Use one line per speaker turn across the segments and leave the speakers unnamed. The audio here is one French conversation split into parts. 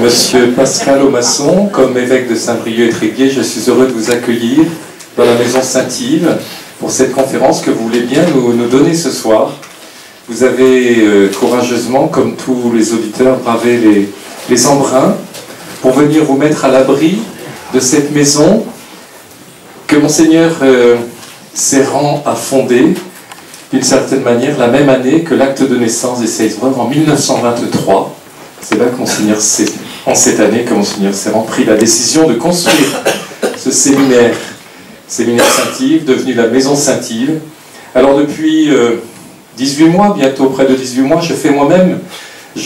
Monsieur Pascal Aumasson, comme évêque de Saint-Brieuc et Tréguier, je suis heureux de vous accueillir dans la maison Saint-Yves pour cette conférence que vous voulez bien nous donner ce soir. Vous avez courageusement, comme tous les auditeurs, bravé les embruns pour venir vous mettre à l'abri de cette maison que Monseigneur Serrand a fondée d'une certaine manière la même année que l'acte de naissance des Seisbreurs en 1923. C'est là en cette année que Monseigneur Serrand prit la décision de construire ce séminaire Saint-Yves, devenu la maison Saint-Yves. Alors depuis 18 mois, bientôt près de 18 mois, je fais moi-même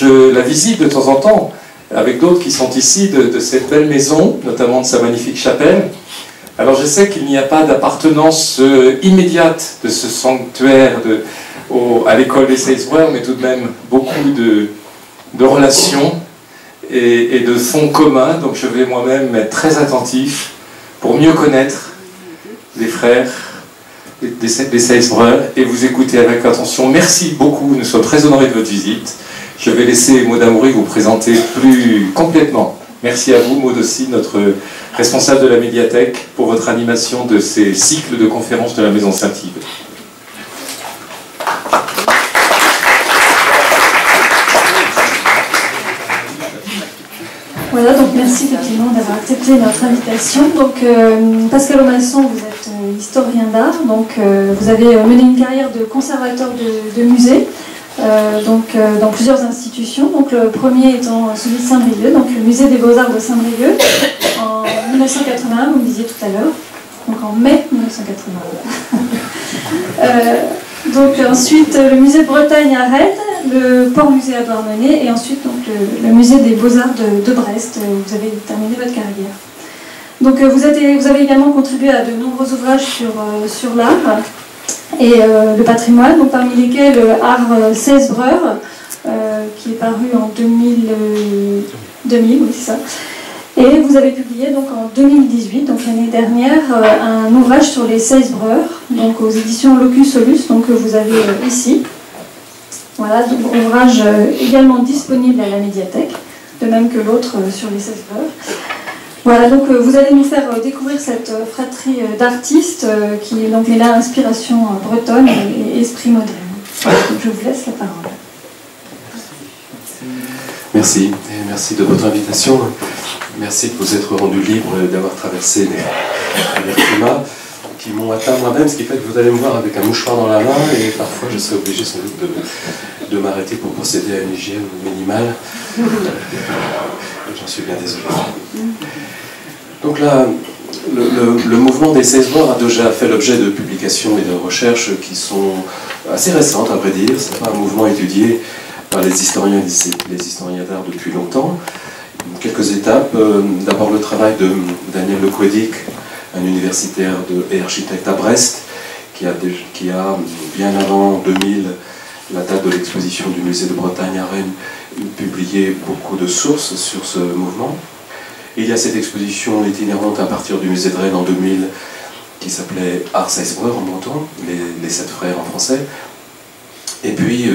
la visite de temps en temps avec d'autres qui sont ici de cette belle maison, notamment de sa magnifique chapelle. Alors je sais qu'il n'y a pas d'appartenance immédiate de ce sanctuaire à l'école des Seisbreurs, mais tout de même beaucoup de relations et de fonds communs. Donc je vais moi-même être très attentif pour mieux connaître les frères des Seisbreurs et vous écouter avec attention. Merci beaucoup, nous sommes très honorés de votre visite. Je vais laisser Maud Amoury vous présenter plus complètement. Merci à vous, Maud aussi, notre responsable de la médiathèque, pour votre animation de ces cycles de conférences de la Maison Saint-Yves.
Voilà, donc merci effectivement d'avoir accepté notre invitation. Donc Pascal Aumasson, vous êtes historien d'art, donc vous avez mené une carrière de conservateur de musée, dans plusieurs institutions. Donc le premier étant celui de Saint-Brieuc, donc le musée des Beaux-Arts de Saint-Brieuc, en 1981, vous me disiez tout à l'heure, donc en mai 1981. Donc ensuite le musée de Bretagne à Rennes, le port musée à Douarnenez et ensuite donc, le musée des Beaux-Arts de Brest, où vous avez terminé votre carrière. Donc vous avez également contribué à de nombreux ouvrages sur l'art et le patrimoine, donc parmi lesquels Art Seisbreur, qui est paru en 2000, oui c'est ça. Et vous avez publié donc en 2018, donc l'année dernière, un ouvrage sur les Seisbreurs, donc aux éditions Locus Solus, donc que vous avez ici. Voilà, donc ouvrage également disponible à la médiathèque, de même que l'autre sur les Seisbreurs. Voilà, donc vous allez nous faire découvrir cette fratrie d'artistes qui est donc là inspiration bretonne et esprit moderne. Voilà, donc je vous laisse la parole.
Merci, et merci de votre invitation. Merci de vous être rendu libre d'avoir traversé les climats qui m'ont atteint moi-même, ce qui fait que vous allez me voir avec un mouchoir dans la main et parfois je serai obligé sans doute de m'arrêter pour procéder à une hygiène minimale. J'en suis bien désolé. Donc là, le mouvement des Seisbreurs a déjà fait l'objet de publications et de recherches qui sont assez récentes, à vrai dire. Ce n'est pas un mouvement étudié par les historiens d'art depuis longtemps. Quelques étapes. D'abord le travail de Daniel Lequedic, un universitaire et architecte à Brest, qui a bien avant 2000, la date de l'exposition du musée de Bretagne à Rennes, publié beaucoup de sources sur ce mouvement. Il y a cette exposition itinérante à partir du musée de Rennes en 2000 qui s'appelait Art Seisbreur en breton, les 7 frères en français. Et puis,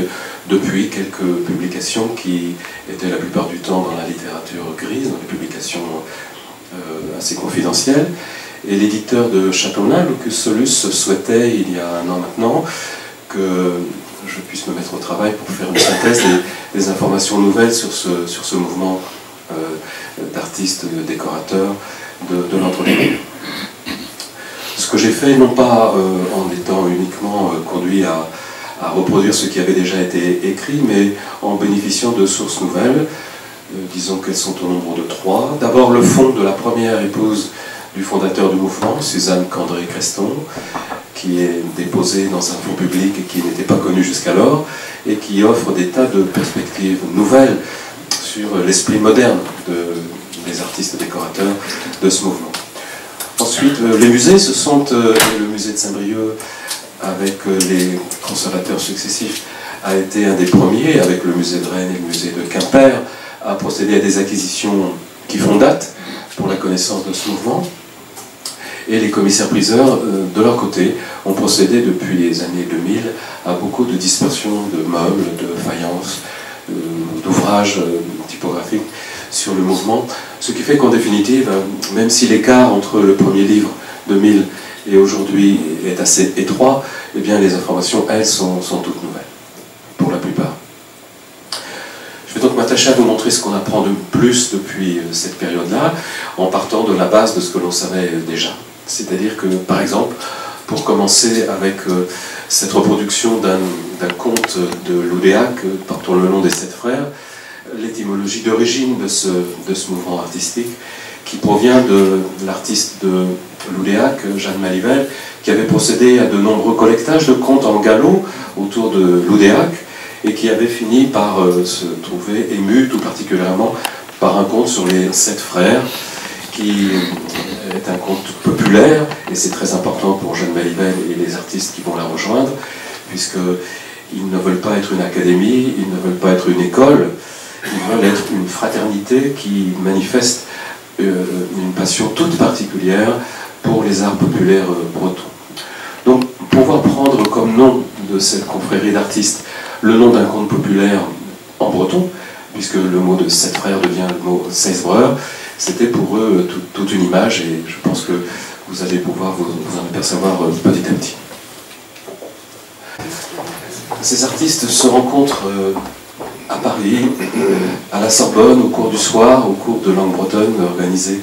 depuis, quelques publications qui étaient la plupart du temps dans la littérature grise, dans les publications assez confidentielles. Et l'éditeur de Châteauneuf, Locus Solus, souhaitait, il y a un an maintenant, que je puisse me mettre au travail pour faire une synthèse des informations nouvelles sur ce mouvement d'artistes, de décorateurs de l'entre-deux. Ce que j'ai fait, non pas en étant uniquement conduit à reproduire ce qui avait déjà été écrit, mais en bénéficiant de sources nouvelles. Disons qu'elles sont au nombre de 3. D'abord le fonds de la première épouse du fondateur du mouvement, Suzanne Candré-Creston, qui est déposé dans un fonds public et qui n'était pas connu jusqu'alors, et qui offre des tas de perspectives nouvelles sur l'esprit moderne des artistes décorateurs de ce mouvement. Ensuite, les musées, ce sont le musée de Saint-Brieuc, avec les conservateurs successifs, a été un des premiers, avec le musée de Rennes et le musée de Quimper, à procéder à des acquisitions qui font date pour la connaissance de ce mouvement. Et les commissaires-priseurs, de leur côté, ont procédé depuis les années 2000 à beaucoup de dispersions de meubles, de faïences, d'ouvrages un petit typographique sur le mouvement, ce qui fait qu'en définitive, même si l'écart entre le premier livre de 1000 et aujourd'hui est assez étroit, eh bien les informations, elles, sont toutes nouvelles, pour la plupart. Je vais donc m'attacher à vous montrer ce qu'on apprend de plus depuis cette période-là, en partant de la base de ce que l'on savait déjà. C'est-à-dire que, par exemple, pour commencer avec cette reproduction d'un conte de Loudéac, portant le nom des 7 frères, l'étymologie d'origine de ce mouvement artistique, qui provient de l'artiste de Loudéac, Jeanne Malivelle, qui avait procédé à de nombreux collectages de contes en gallo autour de Loudéac, et qui avait fini par se trouver ému tout particulièrement par un conte sur les 7 frères, qui est un conte populaire, et c'est très important pour Jeanne Malivelle et les artistes qui vont la rejoindre, puisqu'ils ne veulent pas être une académie, ils ne veulent pas être une école, ils veulent être une fraternité qui manifeste une passion toute particulière pour les arts populaires bretons. Donc, pouvoir prendre comme nom de cette confrérie d'artistes le nom d'un conte populaire en breton, puisque le mot de 7 frères devient le mot 16 breurs, c'était pour eux toute une image, et je pense que vous allez pouvoir vous en apercevoir petit à petit. Ces artistes se rencontrent à Paris, à la Sorbonne, au cours du soir, au cours de langue bretonne organisé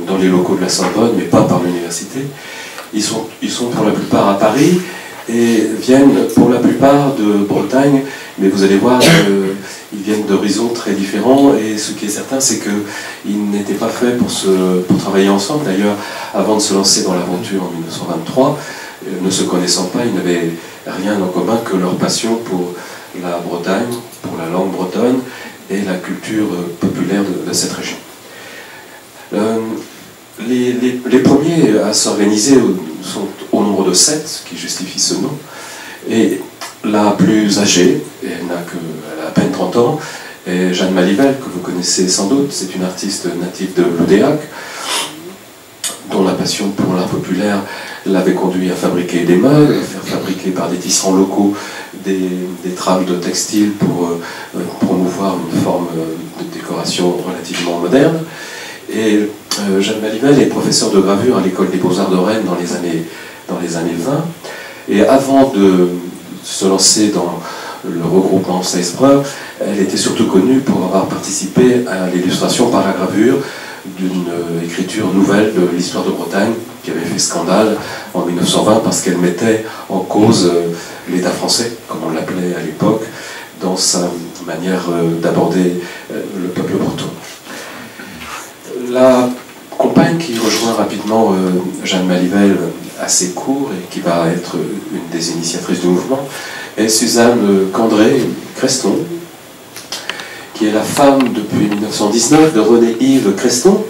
dans les locaux de la Sorbonne, mais pas par l'université. Ils sont pour la plupart à Paris et viennent pour la plupart de Bretagne, mais vous allez voir qu'ils viennent d'horizons très différents, et ce qui est certain, c'est qu'ils n'étaient pas faits pour travailler ensemble. D'ailleurs, avant de se lancer dans l'aventure en 1923, ne se connaissant pas, ils n'avaient rien en commun que leur passion pour la Bretagne, pour la langue bretonne et la culture populaire de cette région. Les premiers à s'organiser sont au nombre de 7, qui justifie ce nom, et la plus âgée, et elle a à peine 30 ans, est Jeanne Malivelle, que vous connaissez sans doute. C'est une artiste native de Loudéac, dont la passion pour l'art populaire l'avait conduit à fabriquer des meubles, à faire fabriquer par des tisserands locaux des trames de textile pour promouvoir une forme de décoration relativement moderne. Et Jeanne Malivelle est professeure de gravure à l'école des Beaux-Arts de Rennes dans les années 20. Et avant de se lancer dans le regroupement 16 breurs, elle était surtout connue pour avoir participé à l'illustration par la gravure d'une écriture nouvelle de l'histoire de Bretagne qui avait fait scandale en 1920 parce qu'elle mettait en cause l'État français, comme on l'appelait à l'époque, dans sa manière d'aborder le peuple breton. La compagne qui rejoint rapidement Jeanne Malivelle assez court et qui va être une des initiatrices du mouvement est Suzanne Candré-Creston, qui est la femme depuis 1919 de René-Yves Creston,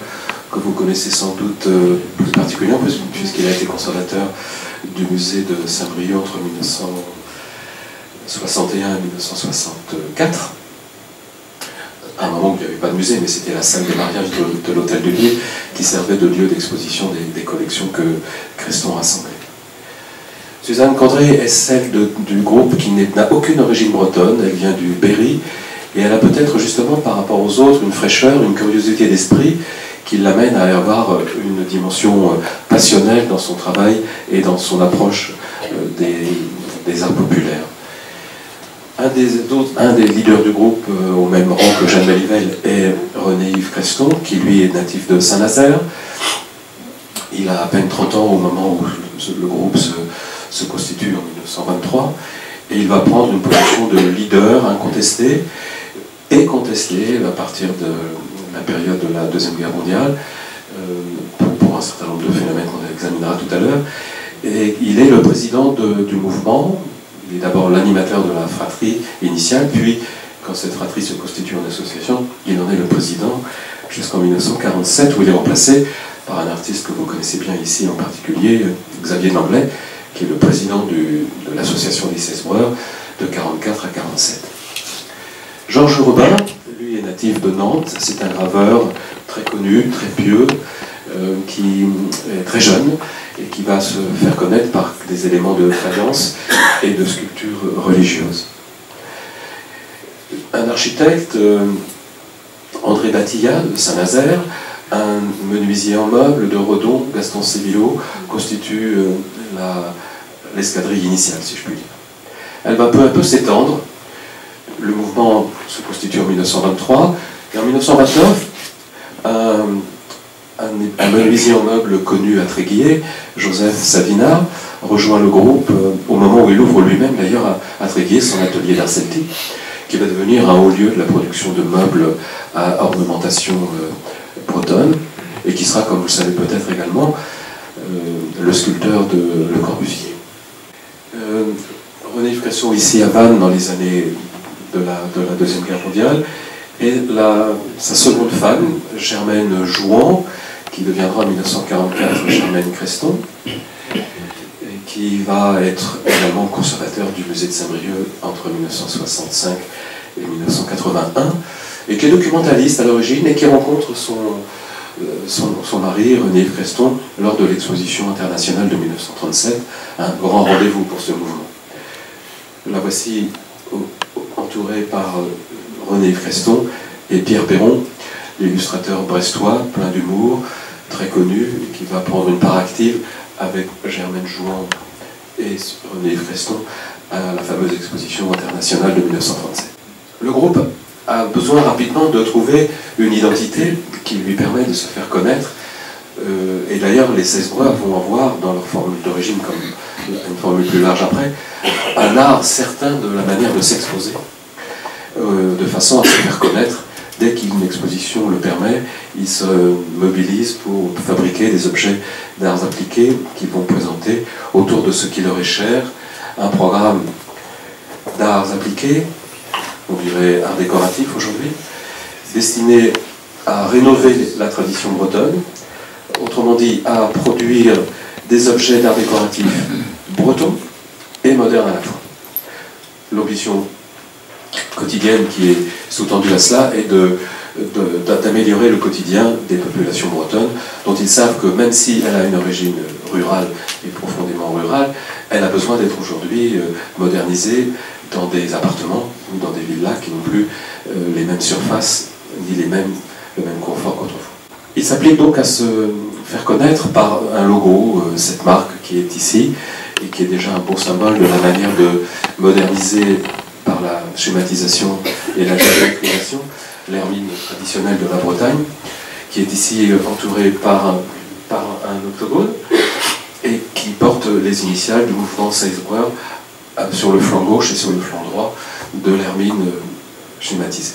que vous connaissez sans doute plus particulièrement puisqu'il a été conservateur du musée de Saint-Brieuc entre 1961 et 1964. À un moment où il n'y avait pas de musée, mais c'était la salle des mariages de l'Hôtel de Ville qui servait de lieu d'exposition des collections que Creston rassemblait. Suzanne Candré est celle du groupe qui n'a aucune origine bretonne, elle vient du Berry, et elle a peut-être justement par rapport aux autres une fraîcheur, une curiosité d'esprit qui l'amène à avoir une dimension passionnelle dans son travail et dans son approche des arts populaires. Un des leaders du groupe, au même rang que Jeanne Malivelle, est René-Yves Creston, qui lui est natif de Saint-Nazaire. Il a à peine 30 ans au moment où le groupe se constitue en 1923, et il va prendre une position de leader incontesté et contesté à partir de la période de la Deuxième Guerre mondiale, pour un certain nombre de phénomènes qu'on examinera tout à l'heure. Et il est le président du mouvement. Il est d'abord l'animateur de la fratrie initiale, puis, quand cette fratrie se constitue en association, il en est le président jusqu'en 1947, où il est remplacé par un artiste que vous connaissez bien ici, en particulier, Xavier Langlais, qui est le président de l'association des 16 breurs de 1944 à 1947. Georges Robin, lui, est natif de Nantes. C'est un graveur très connu, très pieux, qui est très jeune et qui va se faire connaître par des éléments de faïence et de sculpture religieuse. Un architecte, André Batilla de Saint-Nazaire, un menuisier en meubles de Redon, Gaston Sévillo, constitue l'escadrille initiale, si je puis dire. Elle va peu à peu s'étendre. Le mouvement se constitue en 1923, et en 1929, un menuisier en meubles connu à Tréguier, Joseph Savina, rejoint le groupe au moment où il ouvre lui-même d'ailleurs à Tréguier son atelier d'art celtique, qui va devenir un haut lieu de la production de meubles à ornementation bretonne, et qui sera, comme vous le savez peut-être également, le sculpteur de Le Corbusier. René-Yves Cresson, ici à Vannes, dans les années de la Deuxième Guerre mondiale, et sa seconde femme, Germaine Jouan, qui deviendra en 1944 Germaine Creston, et qui va être également conservateur du musée de Saint-Brieuc entre 1965 et 1981, et qui est documentaliste à l'origine et qui rencontre son mari, René-Yves Creston, lors de l'exposition internationale de 1937, un grand rendez-vous pour ce mouvement. La voici entourée par René-Yves Creston et Pierre Perron, l'illustrateur brestois, plein d'humour, très connu, et qui va prendre une part active avec Germaine Jouan et René-Yves Creston à la fameuse exposition internationale de 1937. Le groupe a besoin rapidement de trouver une identité qui lui permet de se faire connaître, et d'ailleurs les 16 Breurs vont avoir, dans leur formule d'origine comme une formule plus large après, un art certain de la manière de s'exposer, de façon à se faire connaître. Dès qu'une exposition le permet, ils se mobilisent pour fabriquer des objets d'arts appliqués qui vont présenter autour de ce qui leur est cher un programme d'arts appliqués, on dirait art décoratif aujourd'hui, destiné à rénover la tradition bretonne, autrement dit à produire des objets d'art décoratif bretons et modernes à la fois. L'ambition quotidienne qui est sous-tendue à cela est d'améliorer le quotidien des populations bretonnes, dont ils savent que même si elle a une origine rurale et profondément rurale, elle a besoin d'être aujourd'hui modernisée dans des appartements ou dans des villas qui n'ont plus les mêmes surfaces ni le même confort qu'autrefois. Il s'applique donc à se faire connaître par un logo, cette marque qui est ici, et qui est déjà un beau symbole de la manière de moderniser par la schématisation et la géométrisation l'hermine traditionnelle de la Bretagne, qui est ici entourée par un octogone et qui porte les initiales du mouvement 16 Breurs sur le flanc gauche et sur le flanc droit de l'hermine schématisée.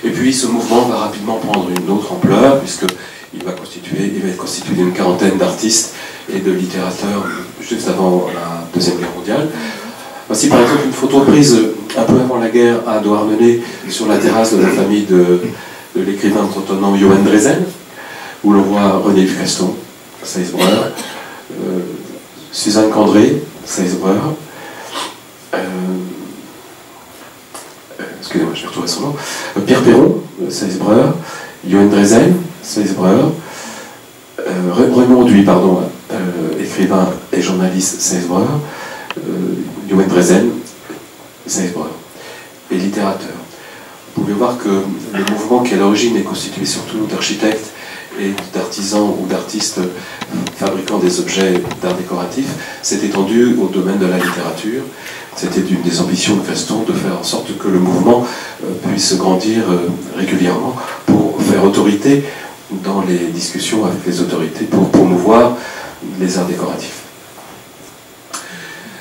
Et puis ce mouvement va rapidement prendre une autre ampleur, puisqu'il va être constitué d'une quarantaine d'artistes et de littérateurs juste avant la Deuxième Guerre mondiale. Voici par exemple une photo prise un peu avant la guerre à Douarnenez sur la terrasse de la famille de l'écrivain bretonnant Johan Drezen, où l'on voit René-Yves Creston, 16 Breurs, Suzanne Candré, 16 Breurs, excusez-moi, je vais retrouver son nom, Pierre Perron, 16 Breurs, Johan Drezen, 16 Breurs, Raymond Duy, pardon, écrivain et journaliste, 16 Breurs, Johan Drezen, 16 Breurs, et littérateur. Vous pouvez voir que le mouvement qui à l'origine est constitué surtout d'architectes et d'artisans ou d'artistes fabriquant des objets d'art décoratif s'est étendu au domaine de la littérature. C'était une des ambitions de Creston de faire en sorte que le mouvement puisse grandir régulièrement pour faire autorité dans les discussions avec les autorités pour promouvoir les arts décoratifs.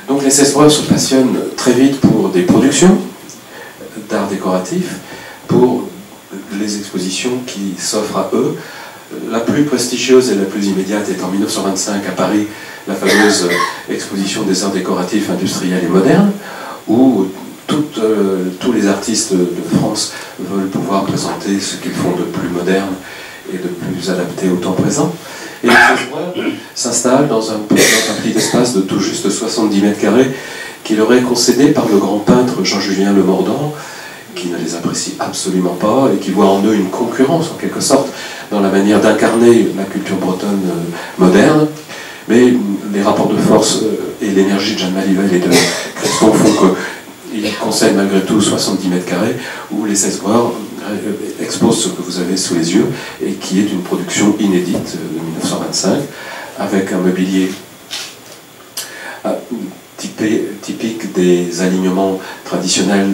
Donc les 16 Breurs se passionnent très vite pour des productions d'art décoratif, pour les expositions qui s'offrent à eux. La plus prestigieuse et la plus immédiate est en 1925 à Paris, la fameuse exposition des arts décoratifs industriels et modernes, où tous les artistes de France veulent pouvoir présenter ce qu'ils font de plus moderne et de plus adapté au temps présent. Et les 16 Breurs s'installent dans un petit espace de tout juste 70 mètres carrés qui leur est concédé par le grand peintre Jean-Julien Le Mordant, qui ne les apprécie absolument pas et qui voit en eux une concurrence en quelque sorte dans la manière d'incarner la culture bretonne moderne. Mais les rapports de force et l'énergie de Jeanne Malivelle et de Creston font qu'ils concèdent malgré tout 70 mètres carrés où les 16 Breurs expose ce que vous avez sous les yeux et qui est une production inédite de 1925 avec un mobilier typique des alignements traditionnels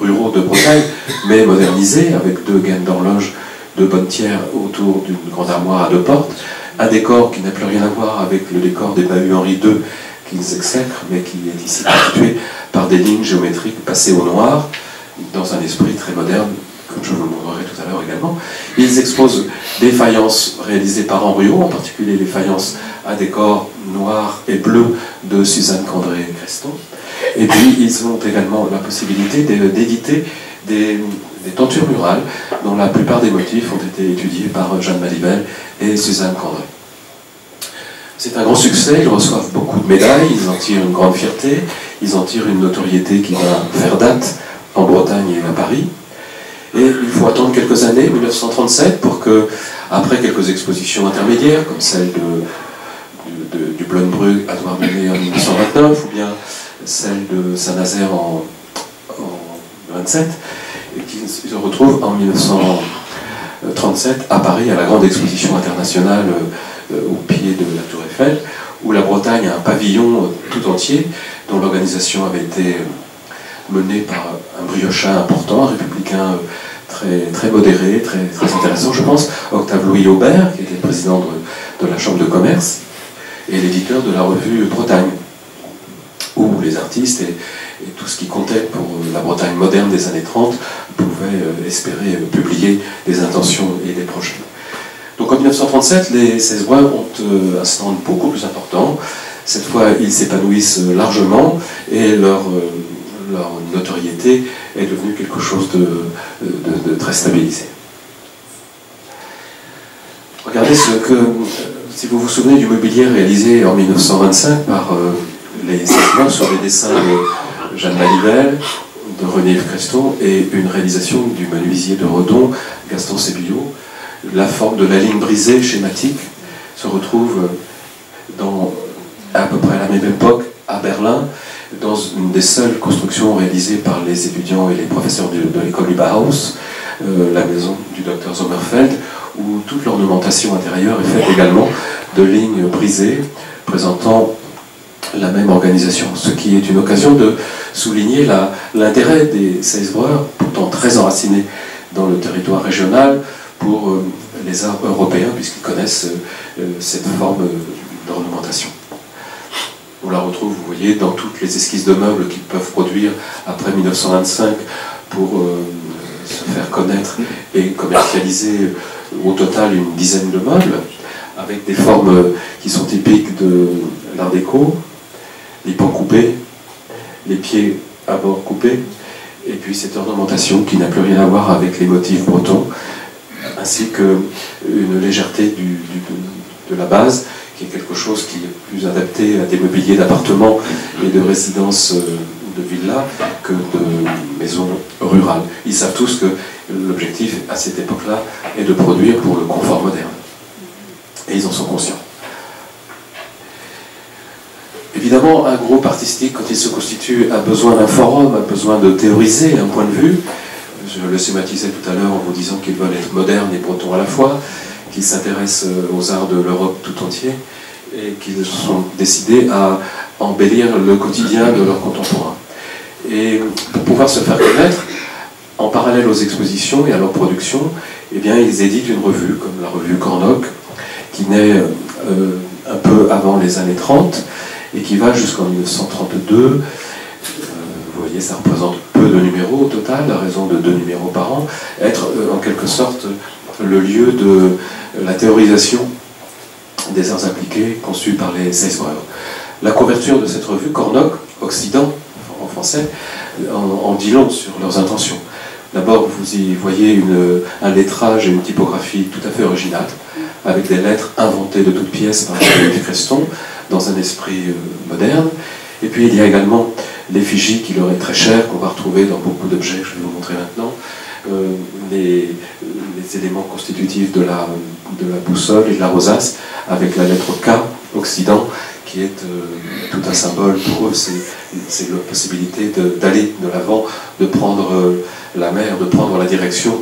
ruraux de Bretagne, mais modernisé avec 2 gaines d'horloge, 2 bonnes tiers autour d'une grande armoire à 2 portes, un décor qui n'a plus rien à voir avec le décor des bahuts Henri II qu'ils exècrent, mais qui est ici constitué par des lignes géométriques passées au noir, dans un esprit très moderne, comme je vous le montrerai tout à l'heure également. Ils exposent des faïences réalisées par Henriot, en particulier les faïences à décor noir et bleu de Suzanne Candré-Creston. Et puis ils ont également la possibilité d'éditer des tentures murales dont la plupart des motifs ont été étudiés par Jeanne Malibel et Suzanne Candré. C'est un grand succès, ils reçoivent beaucoup de médailles, ils en tirent une grande fierté, ils en tirent une notoriété qui va faire date en Bretagne et à Paris. Et il faut attendre quelques années, 1937, pour que, après quelques expositions intermédiaires, comme celle du Blonbrug à Douarnenez en 1929, ou bien celle de Saint-Nazaire en 1927, et qui se retrouvent en 1937 à Paris, à la grande exposition internationale au pied de la Tour Eiffel, où la Bretagne a un pavillon tout entier, dont l'organisation avait été menée par un briochat important, un républicain très modéré, très intéressant, je pense, Octave-Louis Aubert, qui était le président de la Chambre de commerce, et l'éditeur de la revue Bretagne, où les artistes et tout ce qui comptait pour la Bretagne moderne des années 30 pouvaient espérer publier des intentions et des projets. Donc en 1937, les Cesbrois ont un stand beaucoup plus important. Cette fois, ils s'épanouissent largement et leur notoriété est devenue quelque chose de très stabilisé. Regardez si vous vous souvenez du mobilier réalisé en 1925 par les Cesbrois sur les dessins de Jeanne Malibel, de René-Yves Creston et une réalisation du menuisier de Redon, Gaston Sébillot. La forme de la ligne brisée schématique se retrouve à peu près à la même époque à Berlin, dans une des seules constructions réalisées par les étudiants et les professeurs de l'école du Bauhaus, la maison du docteur Sommerfeld, où toute l'ornementation intérieure est faite également de lignes brisées présentant la même organisation, ce qui est une occasion de souligner l'intérêt des Cesbrois, pourtant très enracinés dans le territoire régional, pour les arts européens, puisqu'ils connaissent cette forme d'ornementation. On la retrouve, vous voyez, dans toutes les esquisses de meubles qu'ils peuvent produire après 1925 pour se faire connaître et commercialiser au total une dizaine de meubles, avec des formes qui sont typiques de l'art déco, les pans coupés, les pieds à bord coupés, et puis cette ornementation qui n'a plus rien à voir avec les motifs bretons, ainsi qu'une légèreté de la base, qui est quelque chose qui est plus adapté à des mobiliers d'appartements et de résidences de villas que de maisons rurales. Ils savent tous que l'objectif à cette époque-là est de produire pour le confort moderne. Et ils en sont conscients. Évidemment, un groupe artistique, quand il se constitue, a besoin d'un forum, a besoin de théoriser un point de vue. Je le schématisais tout à l'heure en vous disant qu'ils veulent être modernes et bretons à la fois, qu'ils s'intéressent aux arts de l'Europe tout entier et qu'ils sont décidés à embellir le quotidien de leurs contemporains. Et pour pouvoir se faire connaître, en parallèle aux expositions et à leur production, eh bien, ils éditent une revue, comme la revue Cornoc, qui naît un peu avant les années 30 et qui va jusqu'en 1932. Vous voyez, ça représente peu de numéros au total, à raison de 2 numéros par an, être en quelque sorte le lieu de la théorisation des arts appliqués conçus par les Cesbrois. La couverture de cette revue, Cornoc, Occident, en français, en dit long sur leurs intentions. D'abord, vous y voyez un lettrage et une typographie tout à fait originale, avec des lettres inventées de toutes pièces par René Creston, dans un esprit moderne. Et puis il y a également l'effigie qui leur est très chère, qu'on va retrouver dans beaucoup d'objets que je vais vous montrer maintenant, les éléments constitutifs de la boussole et de la rosace, avec la lettre K, Occident, qui est tout un symbole pour eux. C'est leur possibilité d'aller de l'avant, de prendre la mer, de prendre la direction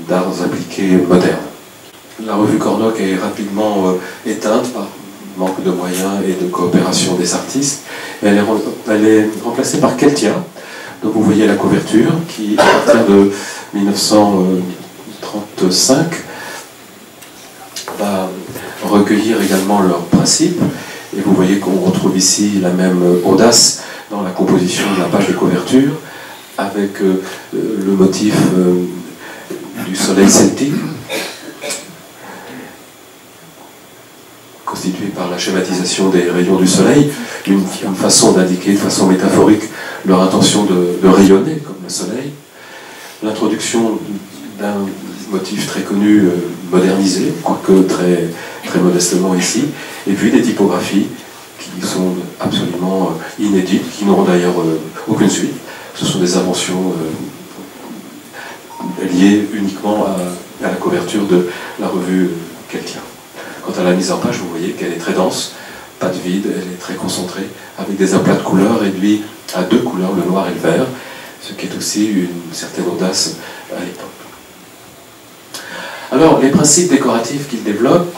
d'arts appliqués modernes. La revue Cornoc est rapidement éteinte par manque de moyens et de coopération des artistes. Elle est remplacée par Keltia. Donc vous voyez la couverture qui, à partir de 1935, va recueillir également leurs principes. Et vous voyez qu'on retrouve ici la même audace dans la composition de la page de couverture, avec le motif du soleil celtique, constitué par la schématisation des rayons du soleil, une façon d'indiquer de façon métaphorique leur intention de rayonner comme le soleil, l'introduction d'un motif très connu, modernisé, quoique très, très modestement ici, et puis des typographies qui sont absolument inédites, qui n'auront d'ailleurs aucune suite. Ce sont des inventions liées uniquement à la couverture de la revue Keltia. Quant à la mise en page, vous voyez qu'elle est très dense, pas de vide, elle est très concentrée, avec des aplats de couleurs réduits à 2 couleurs, le noir et le vert, ce qui est aussi une certaine audace à l'époque. Alors, les principes décoratifs qu'il développe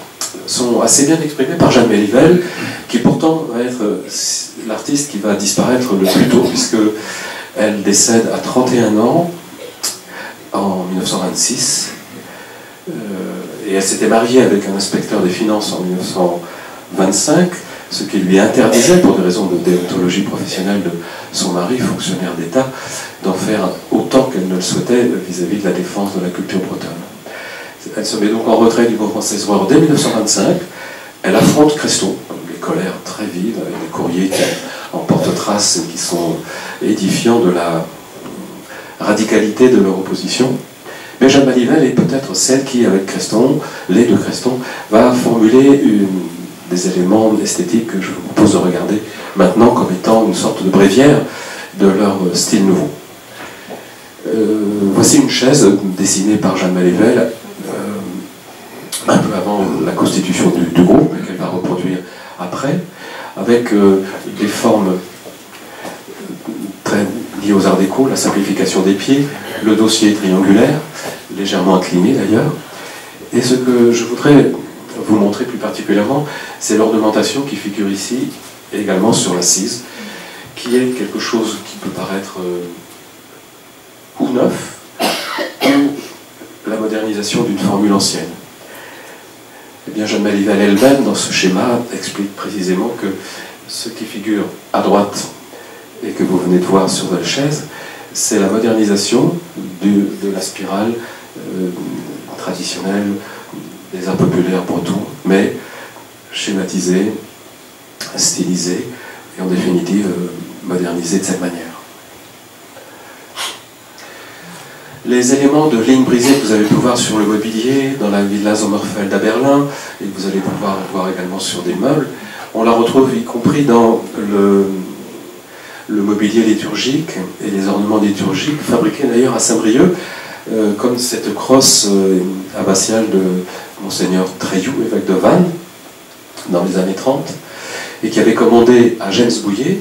sont assez bien exprimés par Jeanne Mélivel, qui pourtant va être l'artiste qui va disparaître le plus tôt, puisqu'elle décède à 31 ans, en 1926, et elle s'était mariée avec un inspecteur des finances en 1925, ce qui lui interdisait, pour des raisons de déontologie professionnelle de son mari, fonctionnaire d'État, d'en faire autant qu'elle ne le souhaitait vis-à-vis de la défense de la culture bretonne. Elle se met donc en retrait du mouvement Cesbroer dès 1925. Elle affronte Creston, les colères très vives, avec des courriers qui en portent trace et qui sont édifiants de la radicalité de leur opposition. Mais Jeanne Mélivel est peut-être celle qui, avec Creston, les deux Creston, va formuler des éléments esthétiques que je vous propose de regarder maintenant comme étant une sorte de bréviaire de leur style nouveau. Voici une chaise dessinée par Jeanne Mélivel un peu avant la constitution du groupe, qu'elle va reproduire après, avec des formes très liées aux arts déco, la simplification des pieds, le dossier triangulaire, légèrement incliné d'ailleurs. Et ce que je voudrais vous montrer plus particulièrement, c'est l'ornementation qui figure ici, et également sur l'assise, qui est quelque chose qui peut paraître ou neuf, ou la modernisation d'une formule ancienne. Eh bien, Jeanne Mélivel elle-même, dans ce schéma, explique précisément que ce qui figure à droite et que vous venez de voir sur votre chaise, c'est la modernisation de la spirale traditionnelle des arts populaires bretons, mais schématisée, stylisée et en définitive modernisée de cette manière. Les éléments de ligne brisée que vous avez pu voir sur le mobilier, dans la Villa Sommerfeld à Berlin, et que vous allez pouvoir voir également sur des meubles, on la retrouve y compris dans le mobilier liturgique et les ornements liturgiques, fabriqués d'ailleurs à Saint-Brieuc, comme cette crosse abbatiale de Monseigneur Treilloux, évêque de Vannes, dans les années 30, et qui avait commandé à James Bouillet,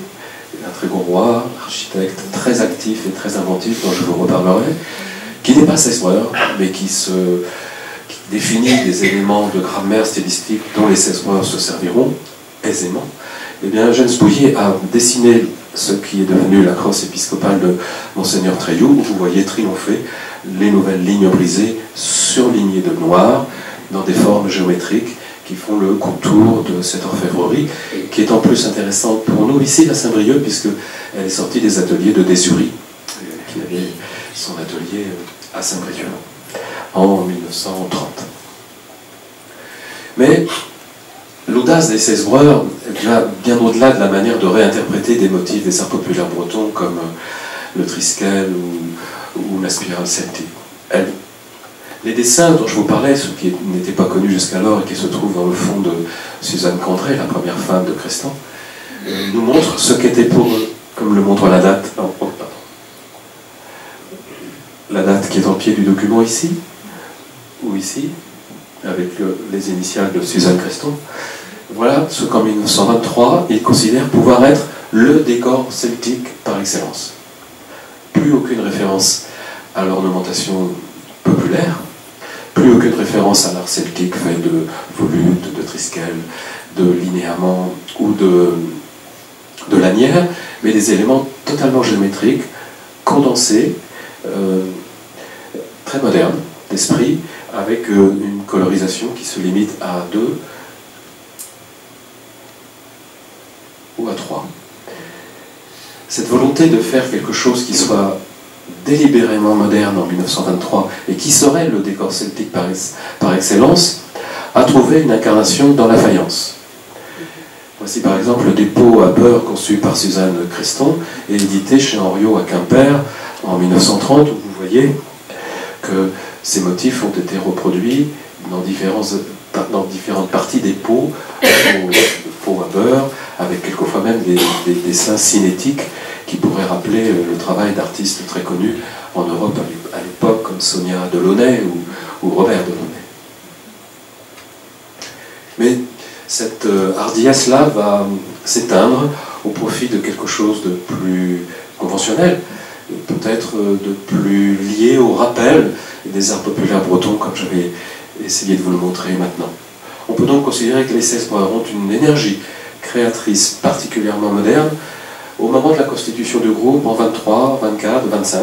un très gros roi, architecte très actif et très inventif, dont je vous reparlerai, qui n'est pas Cesbroer, mais qui définit des éléments de grammaire stylistique dont les Cesbroers se serviront aisément. Eh bien, James Bouillet a dessiné ce qui est devenu la crosse épiscopale de Monseigneur Treilloux, où vous voyez triompher les nouvelles lignes brisées surlignées de noir dans des formes géométriques qui font le contour de cette orfèvrerie, qui est en plus intéressante pour nous ici à Saint-Brieuc, puisqu'elle est sortie des ateliers de Désury, qui avait son atelier à Saint-Brieuc en 1930. Mais l'audace des Cesbroers va bien au-delà de la manière de réinterpréter des motifs des arts populaires bretons comme le triskel ou la spirale celtique. Les dessins dont je vous parlais, ceux qui n'étaient pas connus jusqu'alors et qui se trouvent dans le fond de Suzanne Condré, la première femme de Creston, nous montrent ce qu'était pour eux, comme le montre la date. La date qui est en pied du document ici, ou ici, avec les initiales de Suzanne Creston, voilà ce qu'en 1923, il considère pouvoir être le décor celtique par excellence. Plus aucune référence à l'ornementation populaire, plus aucune référence à l'art celtique fait de volutes, de triskel, de linéaments ou de lanières, mais des éléments totalement géométriques, condensés, très modernes d'esprit, avec une colorisation qui se limite à 2 ou à 3. Cette volonté de faire quelque chose qui soit délibérément moderne en 1923 et qui serait le décor celtique par excellence, a trouvé une incarnation dans la faïence. Voici par exemple le dépôt à beurre conçu par Suzanne Creston et édité chez Henriot à Quimper en 1930, où vous voyez que ces motifs ont été reproduits dans différentes parties des pots à beurre, avec quelquefois même des dessins cinétiques qui pourraient rappeler le travail d'artistes très connus en Europe à l'époque, comme Sonia Delaunay ou Robert Delaunay. Mais cette hardiesse-là va s'éteindre au profit de quelque chose de plus conventionnel, peut-être de plus lié au rappel des arts populaires bretons, comme j'avais essayé de vous le montrer maintenant. On peut donc considérer que les Cesbreurs ont une énergie créatrice particulièrement moderne au moment de la constitution du groupe en 23, 24, 25,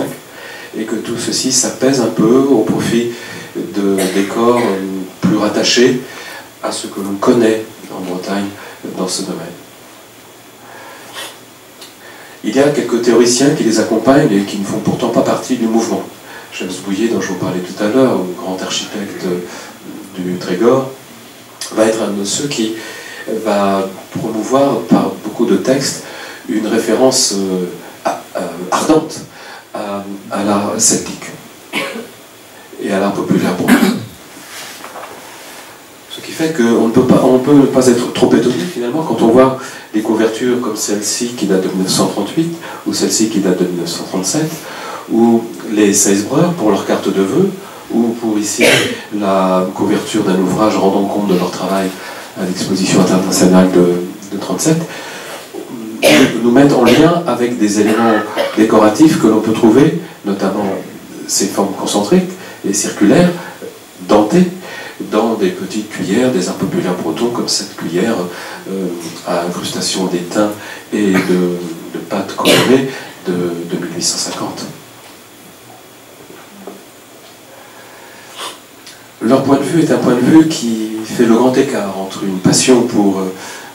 et que tout ceci s'apaise un peu au profit de décors plus rattachés à ce que l'on connaît en Bretagne dans ce domaine. Il y a quelques théoriciens qui les accompagnent et qui ne font pourtant pas partie du mouvement. James Bouillet, dont je vous parlais tout à l'heure, le grand architecte du Trégor, va être un de ceux qui va promouvoir par beaucoup de textes une référence ardente à l'art celtique et à l'art populaire breton. Ce qui fait qu'on ne peut pas être trop étonné finalement quand on voit des couvertures comme celle-ci qui date de 1938 ou celle-ci qui date de 1937, ou les Cesbreurs pour leur carte de vœux, ou pour ici la couverture d'un ouvrage rendant compte de leur travail à l'exposition internationale de 1937, nous mettent en lien avec des éléments décoratifs que l'on peut trouver, notamment ces formes concentriques et circulaires, dentées, dans des petites cuillères des arts populaires bretons, comme cette cuillère à incrustation d'étain et de pâte colorée de 1850. Leur point de vue est un point de vue qui fait le grand écart entre une passion pour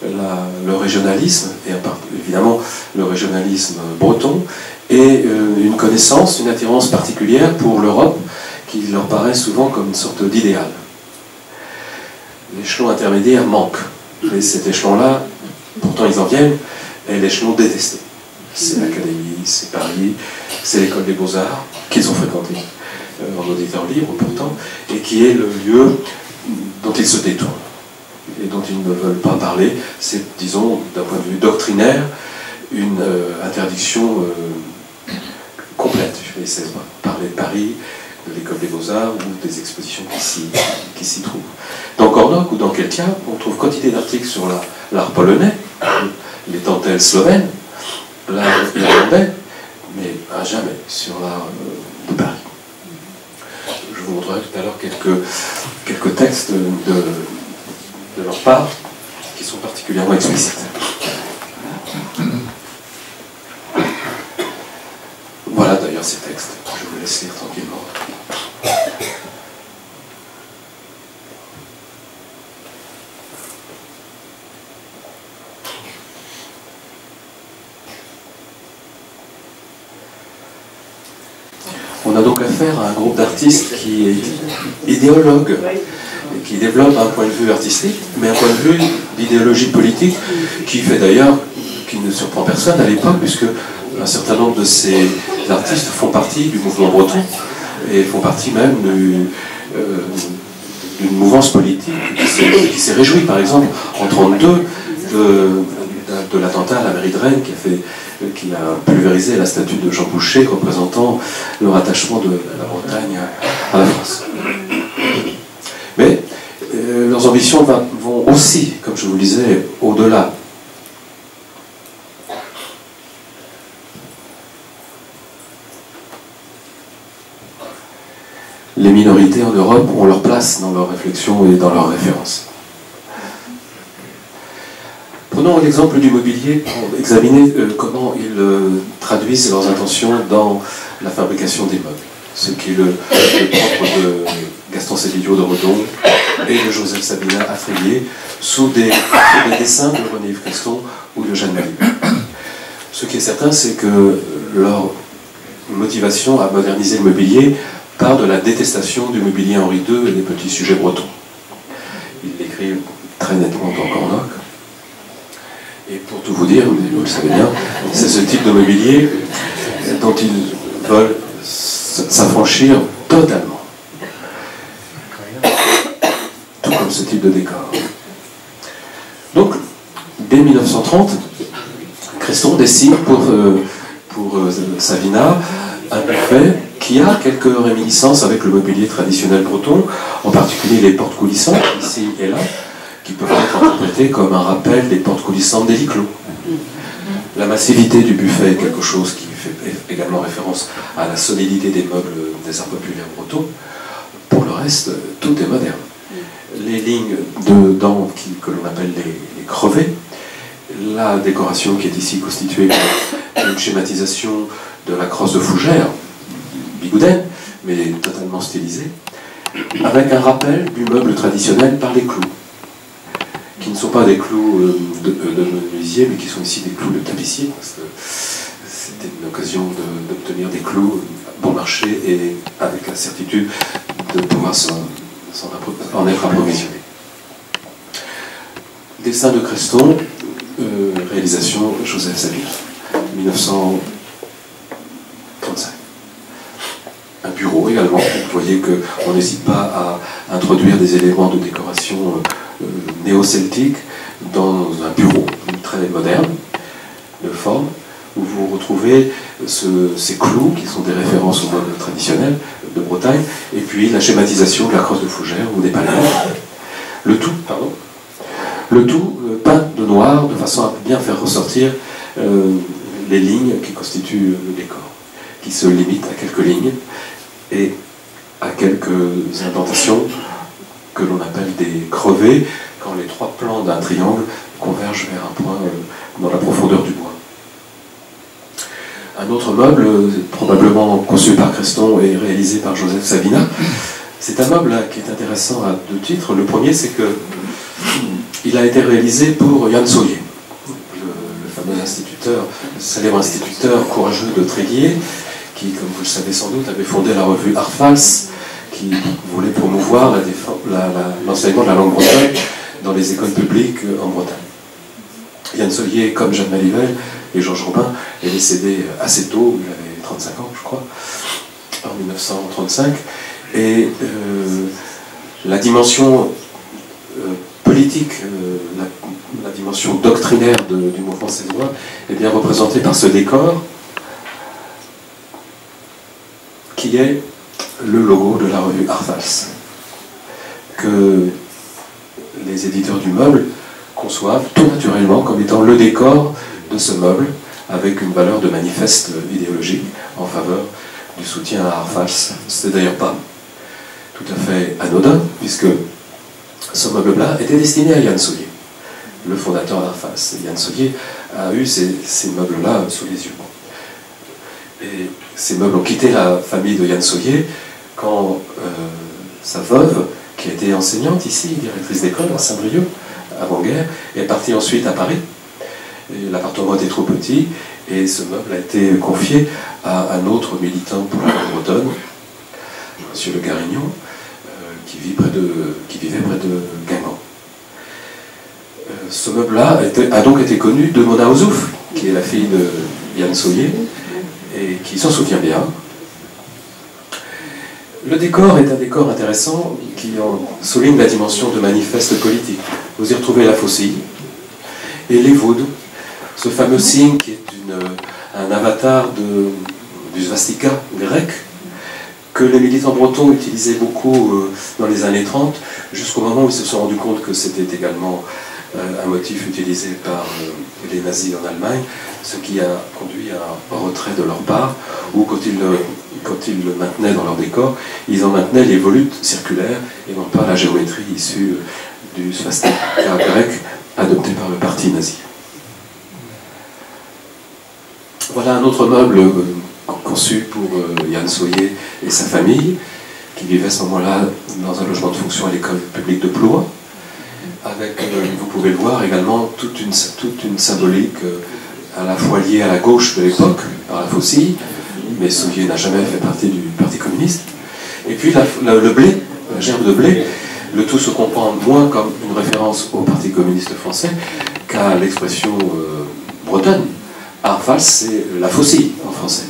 le régionalisme, et évidemment le régionalisme breton, et une connaissance, une attirance particulière pour l'Europe, qui leur paraît souvent comme une sorte d'idéal. L'échelon intermédiaire manque. Et cet échelon-là, pourtant ils en viennent, est l'échelon détesté. C'est l'Académie, c'est Paris, c'est l'école des Beaux-Arts, qu'ils ont fréquenté en auditeur libre pourtant, et qui est le lieu dont ils se détournent et dont ils ne veulent pas parler. C'est, disons, d'un point de vue doctrinaire, une interdiction complète. Je vais essayer de parler de Paris, de l'école des Beaux-Arts ou des expositions qui s'y trouvent. Dans Cornoc ou dans Keltia, on trouve quantité d'articles sur l'art polonais, les dentelles slovènes, l'art irlandais, mais à jamais sur l'art de Paris. Je vous montrerai tout à l'heure quelques textes de leur part qui sont particulièrement explicites. Voilà d'ailleurs ces textes. Je vous laisse lire tranquillement. On a donc affaire à un groupe d'artistes qui est idéologue, et qui développe un point de vue artistique, mais un point de vue d'idéologie politique qui fait d'ailleurs, qui ne surprend personne à l'époque, puisque un certain nombre de ces artistes font partie du mouvement breton et font partie même d'une mouvance politique qui s'est réjouie, par exemple, en 1932, de l'attentat à la mairie de Rennes qui a pulvérisé la statue de Jean Boucher représentant le rattachement de la Bretagne à la France. Mais leurs ambitions vont aussi, comme je vous le disais, au-delà. Les minorités en Europe ont leur place dans leurs réflexions et dans leurs références. Prenons l'exemple du mobilier pour examiner comment ils traduisent leurs intentions dans la fabrication des meubles. Ce qui est le propre de Gaston Cédillo de Redon et de Joseph Sabina à Fréguier sous des dessins de René-Yves Creston ou de Jeanne Marie. Ce qui est certain, c'est que leur motivation à moderniser le mobilier part de la détestation du mobilier Henri II et des petits sujets bretons. Ils l'écrivent très nettement dans Cornoc. Et pour tout vous dire, mais vous le savez bien, c'est ce type de mobilier dont ils veulent s'affranchir totalement. Tout comme ce type de décor. Donc, dès 1930, Creston dessine pour Sabina un buffet qui a quelques réminiscences avec le mobilier traditionnel breton, en particulier les portes coulissantes, ici et là, qui peuvent être interprétées comme un rappel des portes coulissantes des lits clos. La massivité du buffet est quelque chose qui fait également référence à la solidité des meubles des arts populaires bretons. Pour le reste, tout est moderne. Les lignes de dents que l'on appelle les crevés, la décoration qui est ici constituée par une schématisation de la crosse de fougère, bigoudaine, mais totalement stylisée, avec un rappel du meuble traditionnel par les clous, qui ne sont pas des clous de menuisier, mais qui sont ici des clous de tapissier, parce que c'était une occasion d'obtenir des clous bon marché et avec la certitude de pouvoir en être approvisionné. Dessin de Creston, réalisation Joseph Sabina, 1935. Un bureau également, vous voyez qu'on n'hésite pas à introduire des éléments de décoration néo-celtique dans un bureau très moderne de forme, où vous retrouvez ces clous qui sont des références au meuble traditionnel de Bretagne, et puis la schématisation de la crosse de fougère ou des palais. Le tout peint de noir de façon à bien faire ressortir les lignes qui constituent le décor, qui se limitent à quelques lignes et à quelques indentations que l'on appelle des crevés, quand les trois plans d'un triangle convergent vers un point dans la profondeur du bois. Un autre meuble, probablement conçu par Creston et réalisé par Joseph Sabina, c'est un meuble qui est intéressant à deux titres. Le premier, c'est que il a été réalisé pour Yann Soyer, le fameux instituteur, le célèbre instituteur courageux de Tréguier, qui, comme vous le savez sans doute, avait fondé la revue Arfals, qui voulait promouvoir l'enseignement de la langue bretonne dans les écoles publiques en Bretagne. Yann Soyer, comme Jeanne Malivelle et Georges Robin, est décédé assez tôt, il avait 35 ans, je crois, en 1935, et la dimension politique, la dimension doctrinaire du mouvement césois est bien représentée par ce décor qui est le logo de la revue Arfals, que les éditeurs du meuble conçoivent tout naturellement comme étant le décor de ce meuble, avec une valeur de manifeste idéologique en faveur du soutien à Arfals. Ce n'est d'ailleurs pas tout à fait anodin, puisque ce meuble-là était destiné à Yann Soyer, le fondateur d'Arfals. Yann Soyer a eu ces meubles-là sous les yeux. Et ces meubles ont quitté la famille de Yann Soyer quand sa veuve, qui était enseignante ici, directrice d'école à Saint-Brieuc, avant-guerre, est partie ensuite à Paris. L'appartement était trop petit et ce meuble a été confié à un autre militant pour la langue bretonne, M. Le Garignon, qui vivait près de Guingamp. Ce meuble-là a donc été connu de Mona Ozouf, qui est la fille de Yann Soyer, et qui s'en souvient bien. Le décor est un décor intéressant qui souligne la dimension de manifeste politique. Vous y retrouvez la faucille et les vaudes, ce fameux signe qui est un avatar du svastika grec, que les militants bretons utilisaient beaucoup dans les années 30, jusqu'au moment où ils se sont rendus compte que c'était également un motif utilisé par les nazis en Allemagne, ce qui a conduit à un retrait de leur part, ou quand ils le maintenaient dans leur décor, ils en maintenaient les volutes circulaires et non pas la géométrie issue du swastika grec adopté par le parti nazi. Voilà un autre meuble conçu pour Yann Soyer et sa famille, qui vivaient à ce moment-là dans un logement de fonction à l'école publique de Ploie, avec, vous pouvez le voir également, toute une symbolique à la fois liée à la gauche de l'époque, par la faucille, mais Soyer n'a jamais fait partie du Parti communiste. Et puis le blé, la gerbe de blé, le tout se comprend moins comme une référence au Parti communiste français qu'à l'expression bretonne. Arfals, c'est la faucille en français.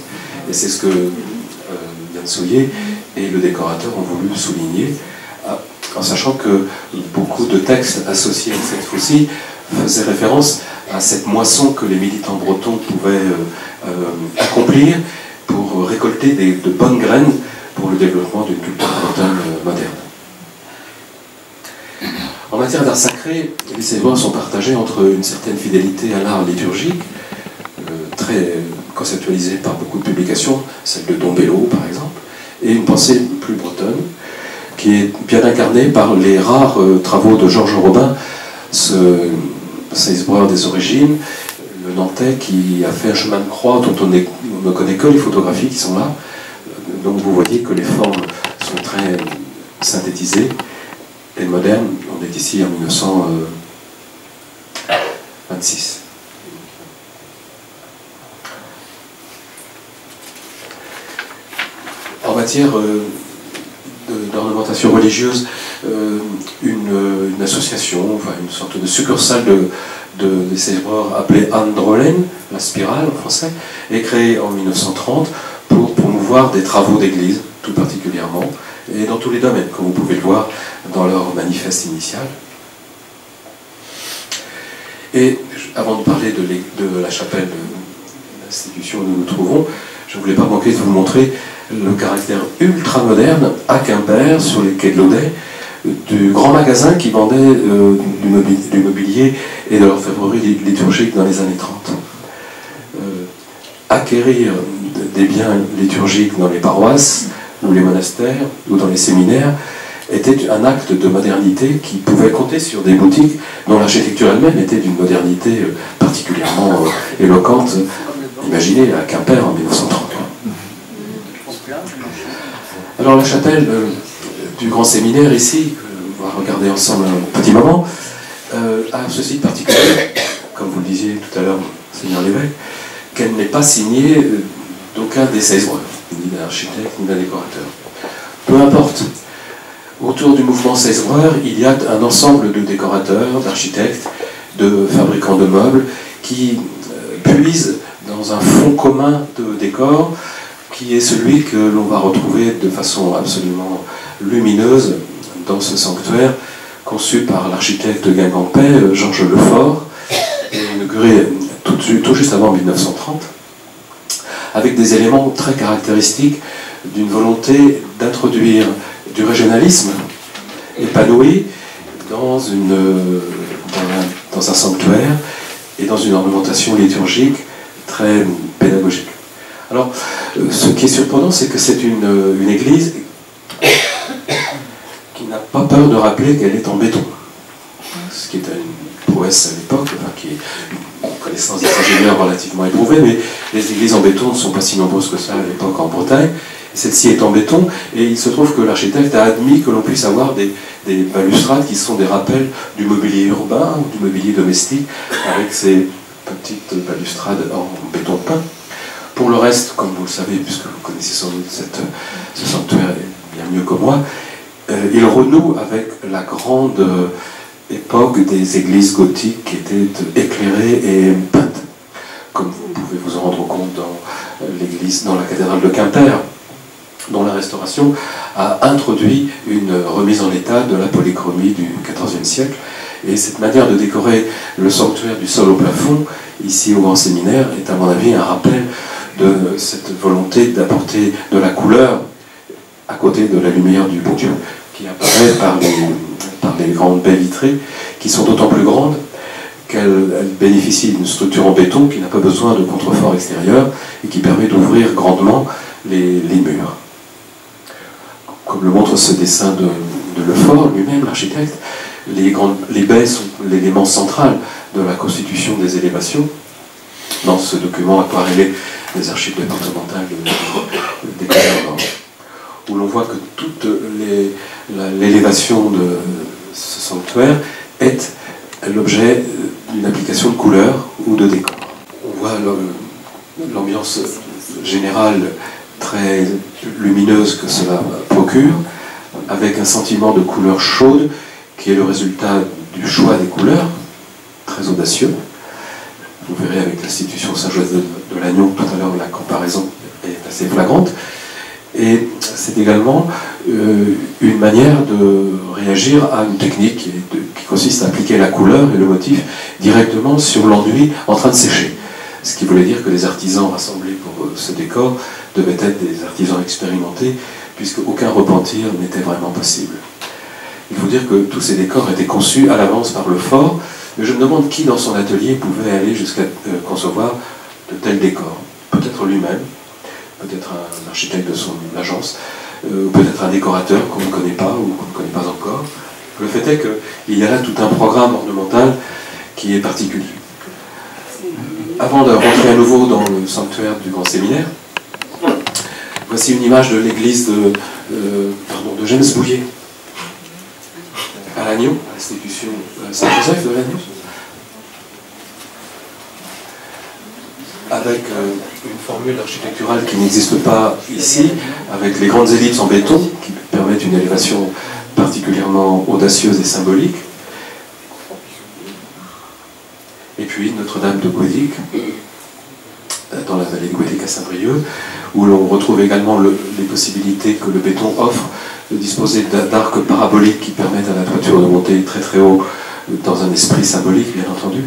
Et c'est ce que Yann Soyer et le décorateur ont voulu souligner, en sachant que beaucoup de textes associés à cette faucille faisaient référence à cette moisson que les militants bretons pouvaient accomplir pour récolter de bonnes graines pour le développement d'une culture bretonne moderne. En matière d'art sacré, les Césoirs sont partagés entre une certaine fidélité à l'art liturgique, très conceptualisée par beaucoup de publications, celle de Don Bello par exemple, et une pensée plus bretonne, qui est bien incarnée par les rares travaux de Georges Robin, ce Césoir des origines, le Nantais qui a fait un chemin de croix dont on ne connaît que les photographies qui sont là. Donc vous voyez que les formes sont très synthétisées et modernes. On est ici en 1926. En matière d'ornementation religieuse, une association, enfin une sorte de succursale des Césoirs appelée Androllen, la spirale en français, est créée en 1930 pour promouvoir des travaux d'église, tout particulièrement, et dans tous les domaines, comme vous pouvez le voir dans leur manifeste initial. Et avant de parler de la chapelle de l'institution où nous nous trouvons, je ne voulais pas manquer de vous montrer le caractère ultra moderne à Quimper, sur les quais de l'Audet, du grand magasin qui vendait du mobilier et de l'orfèvrerie liturgique dans les années 30. Acquérir des biens liturgiques dans les paroisses, ou les monastères, ou dans les séminaires, était un acte de modernité qui pouvait compter sur des boutiques dont l'architecture elle-même était d'une modernité particulièrement éloquente. Imaginez à Quimper en 1930. Alors la chapelle du grand séminaire ici, on va regarder ensemble un petit moment, a ceci de particulier, comme vous le disiez tout à l'heure, Seigneur l'évêque, qu'elle n'est pas signée d'aucun des Césoirs, ni d'un architecte, ni d'un décorateur. Peu importe. Autour du mouvement Césoir, il y a un ensemble de décorateurs, d'architectes, de fabricants de meubles, qui puisent dans un fond commun de décor, qui est celui que l'on va retrouver de façon absolument lumineuse dans ce sanctuaire, conçu par l'architecte guingampais Georges Lefort, inauguré tout juste avant 1930, avec des éléments très caractéristiques d'une volonté d'introduire du régionalisme épanoui dans un sanctuaire et dans une ornementation liturgique très pédagogique. Alors, ce qui est surprenant, c'est que c'est une église qui n'a pas peur de rappeler qu'elle est en béton. Ce qui est une prouesse à l'époque, enfin, qui est une connaissance des ingénieurs relativement éprouvée, mais les églises en béton ne sont pas si nombreuses que ça à l'époque en Bretagne. Celle-ci est en béton, et il se trouve que l'architecte a admis que l'on puisse avoir des balustrades qui sont des rappels du mobilier urbain ou du mobilier domestique, avec ces petites balustrades en béton peint. Pour le reste, comme vous le savez, puisque vous connaissez sans doute ce sanctuaire bien mieux que moi, il renoue avec la grande époque des églises gothiques qui étaient éclairées et peintes, comme vous pouvez vous en rendre compte dans la cathédrale de Quimper, dont la restauration a introduit une remise en état de la polychromie du XIVe siècle. Et cette manière de décorer le sanctuaire du sol au plafond, ici au Grand Séminaire, est à mon avis un rappel de cette volonté d'apporter de la couleur à côté de la lumière du bon Dieu, qui apparaît par les grandes baies vitrées, qui sont d'autant plus grandes qu'elles bénéficient d'une structure en béton qui n'a pas besoin de contrefort extérieur et qui permet d'ouvrir grandement les murs. Comme le montre ce dessin de Lefort lui-même, l'architecte, les baies sont l'élément central de la constitution des élévations. Dans ce document aquarellé des archives départementales des Côtes-d'Armor, où l'on voit que toute l'élévation de ce sanctuaire est l'objet d'une application de couleurs ou de décor. On voit l'ambiance générale très lumineuse que cela procure, avec un sentiment de couleur chaude qui est le résultat du choix des couleurs, très audacieux. Vous verrez avec l'institution Saint-Joseph de Lannion, tout à l'heure, la comparaison est assez flagrante. Et c'est également une manière de réagir à une technique qui consiste à appliquer la couleur et le motif directement sur l'enduit en train de sécher. Ce qui voulait dire que les artisans rassemblés pour ce décor devaient être des artisans expérimentés, puisque aucun repentir n'était vraiment possible. Il faut dire que tous ces décors étaient conçus à l'avance par Lefort, mais je me demande qui dans son atelier pouvait aller jusqu'à concevoir de tels décors. Peut-être lui-même, peut-être un architecte de son agence, peut-être un décorateur qu'on ne connaît pas ou qu'on ne connaît pas encore. Le fait est qu'il y a là tout un programme ornemental qui est particulier. Avant de rentrer à nouveau dans le sanctuaire du Grand Séminaire, voici une image de l'église de James Bouillet, à Lannion, à l'institution Saint-Joseph de Lannion, avec une formule architecturale qui n'existe pas ici, avec les grandes ellipses en béton qui permettent une élévation particulièrement audacieuse et symbolique. Et puis Notre-Dame de Guédic, dans la vallée de Guédic à Saint-Brieuc, où l'on retrouve également les possibilités que le béton offre de disposer d'arcs paraboliques qui permettent à la toiture de monter très très haut dans un esprit symbolique, bien entendu.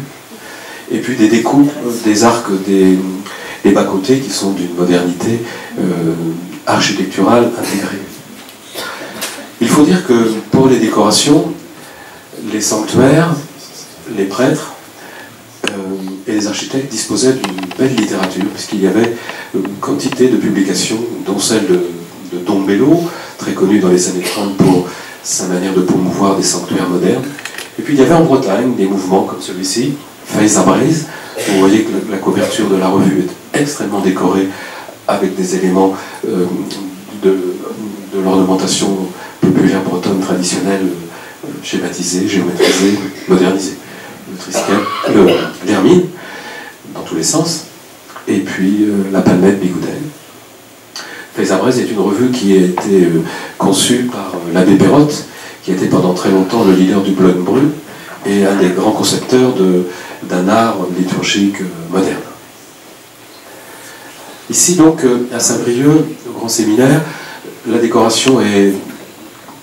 Et puis des découpes, des arcs des bas-côtés qui sont d'une modernité architecturale intégrée. Il faut dire que pour les décorations, les sanctuaires, les prêtres et les architectes disposaient d'une belle littérature, puisqu'il y avait une quantité de publications, dont celle de Don Bello, très connu dans les années 30 pour sa manière de promouvoir des sanctuaires modernes. Et puis il y avait en Bretagne des mouvements comme celui-ci, Faiz Abraiz, où vous voyez que la couverture de la revue est extrêmement décorée avec des éléments de l'ornementation populaire bretonne traditionnelle, schématisée, géométrisée, modernisée. Le triskel, l'hermine, dans tous les sens, et puis la palmette bigoudelle. Faiz Abraiz est une revue qui a été conçue par l'abbé Perrotte, qui était pendant très longtemps le leader du Bloc Brut et un des grands concepteurs d'un art liturgique moderne. Ici donc, à Saint-Brieuc, au Grand Séminaire, la décoration est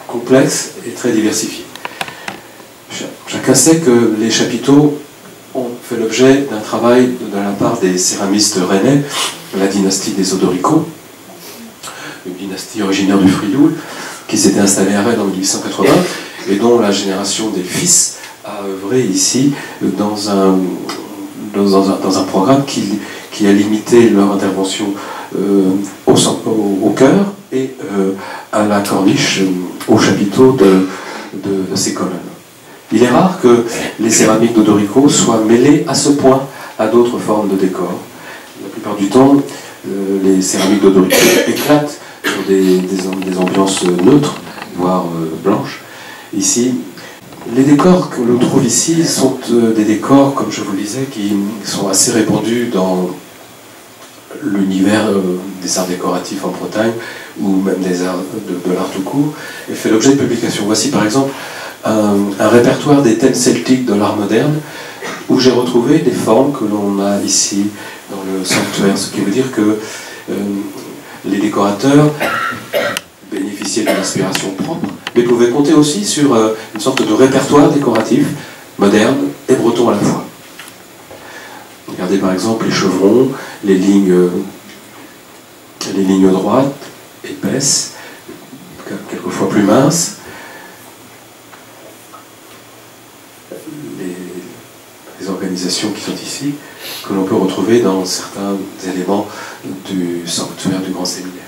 complexe et très diversifiée. Chacun sait que les chapiteaux ont fait l'objet d'un travail de la part des céramistes rennais, la dynastie des Odorico, une dynastie originaire du Frioul, qui s'était installée à Rennes en 1880 et dont la génération des fils a œuvré ici dans un programme qui a limité leur intervention au chœur et à la corniche, au chapiteau de ces colonnes. Il est rare que les céramiques d'Odorico soient mêlées à ce point à d'autres formes de décor. La plupart du temps, les céramiques d'Odorico éclatent sur des ambiances neutres, voire blanches. Ici, les décors que l'on trouve ici sont des décors, comme je vous le disais, qui sont assez répandus dans l'univers des arts décoratifs en Bretagne, ou même des arts de l'art tout court, et fait l'objet de publications. Voici par exemple un répertoire des thèmes celtiques de l'art moderne, où j'ai retrouvé des formes que l'on a ici dans le sanctuaire, ce qui veut dire que les décorateurs bénéficiaient d'une inspiration propre, mais pouvaient compter aussi sur une sorte de répertoire décoratif, moderne et breton à la fois. Regardez par exemple les chevrons, les lignes droites, épaisses, quelquefois plus minces. Les organisations qui sont ici, que l'on peut retrouver dans certains éléments du sanctuaire du Grand Séminaire.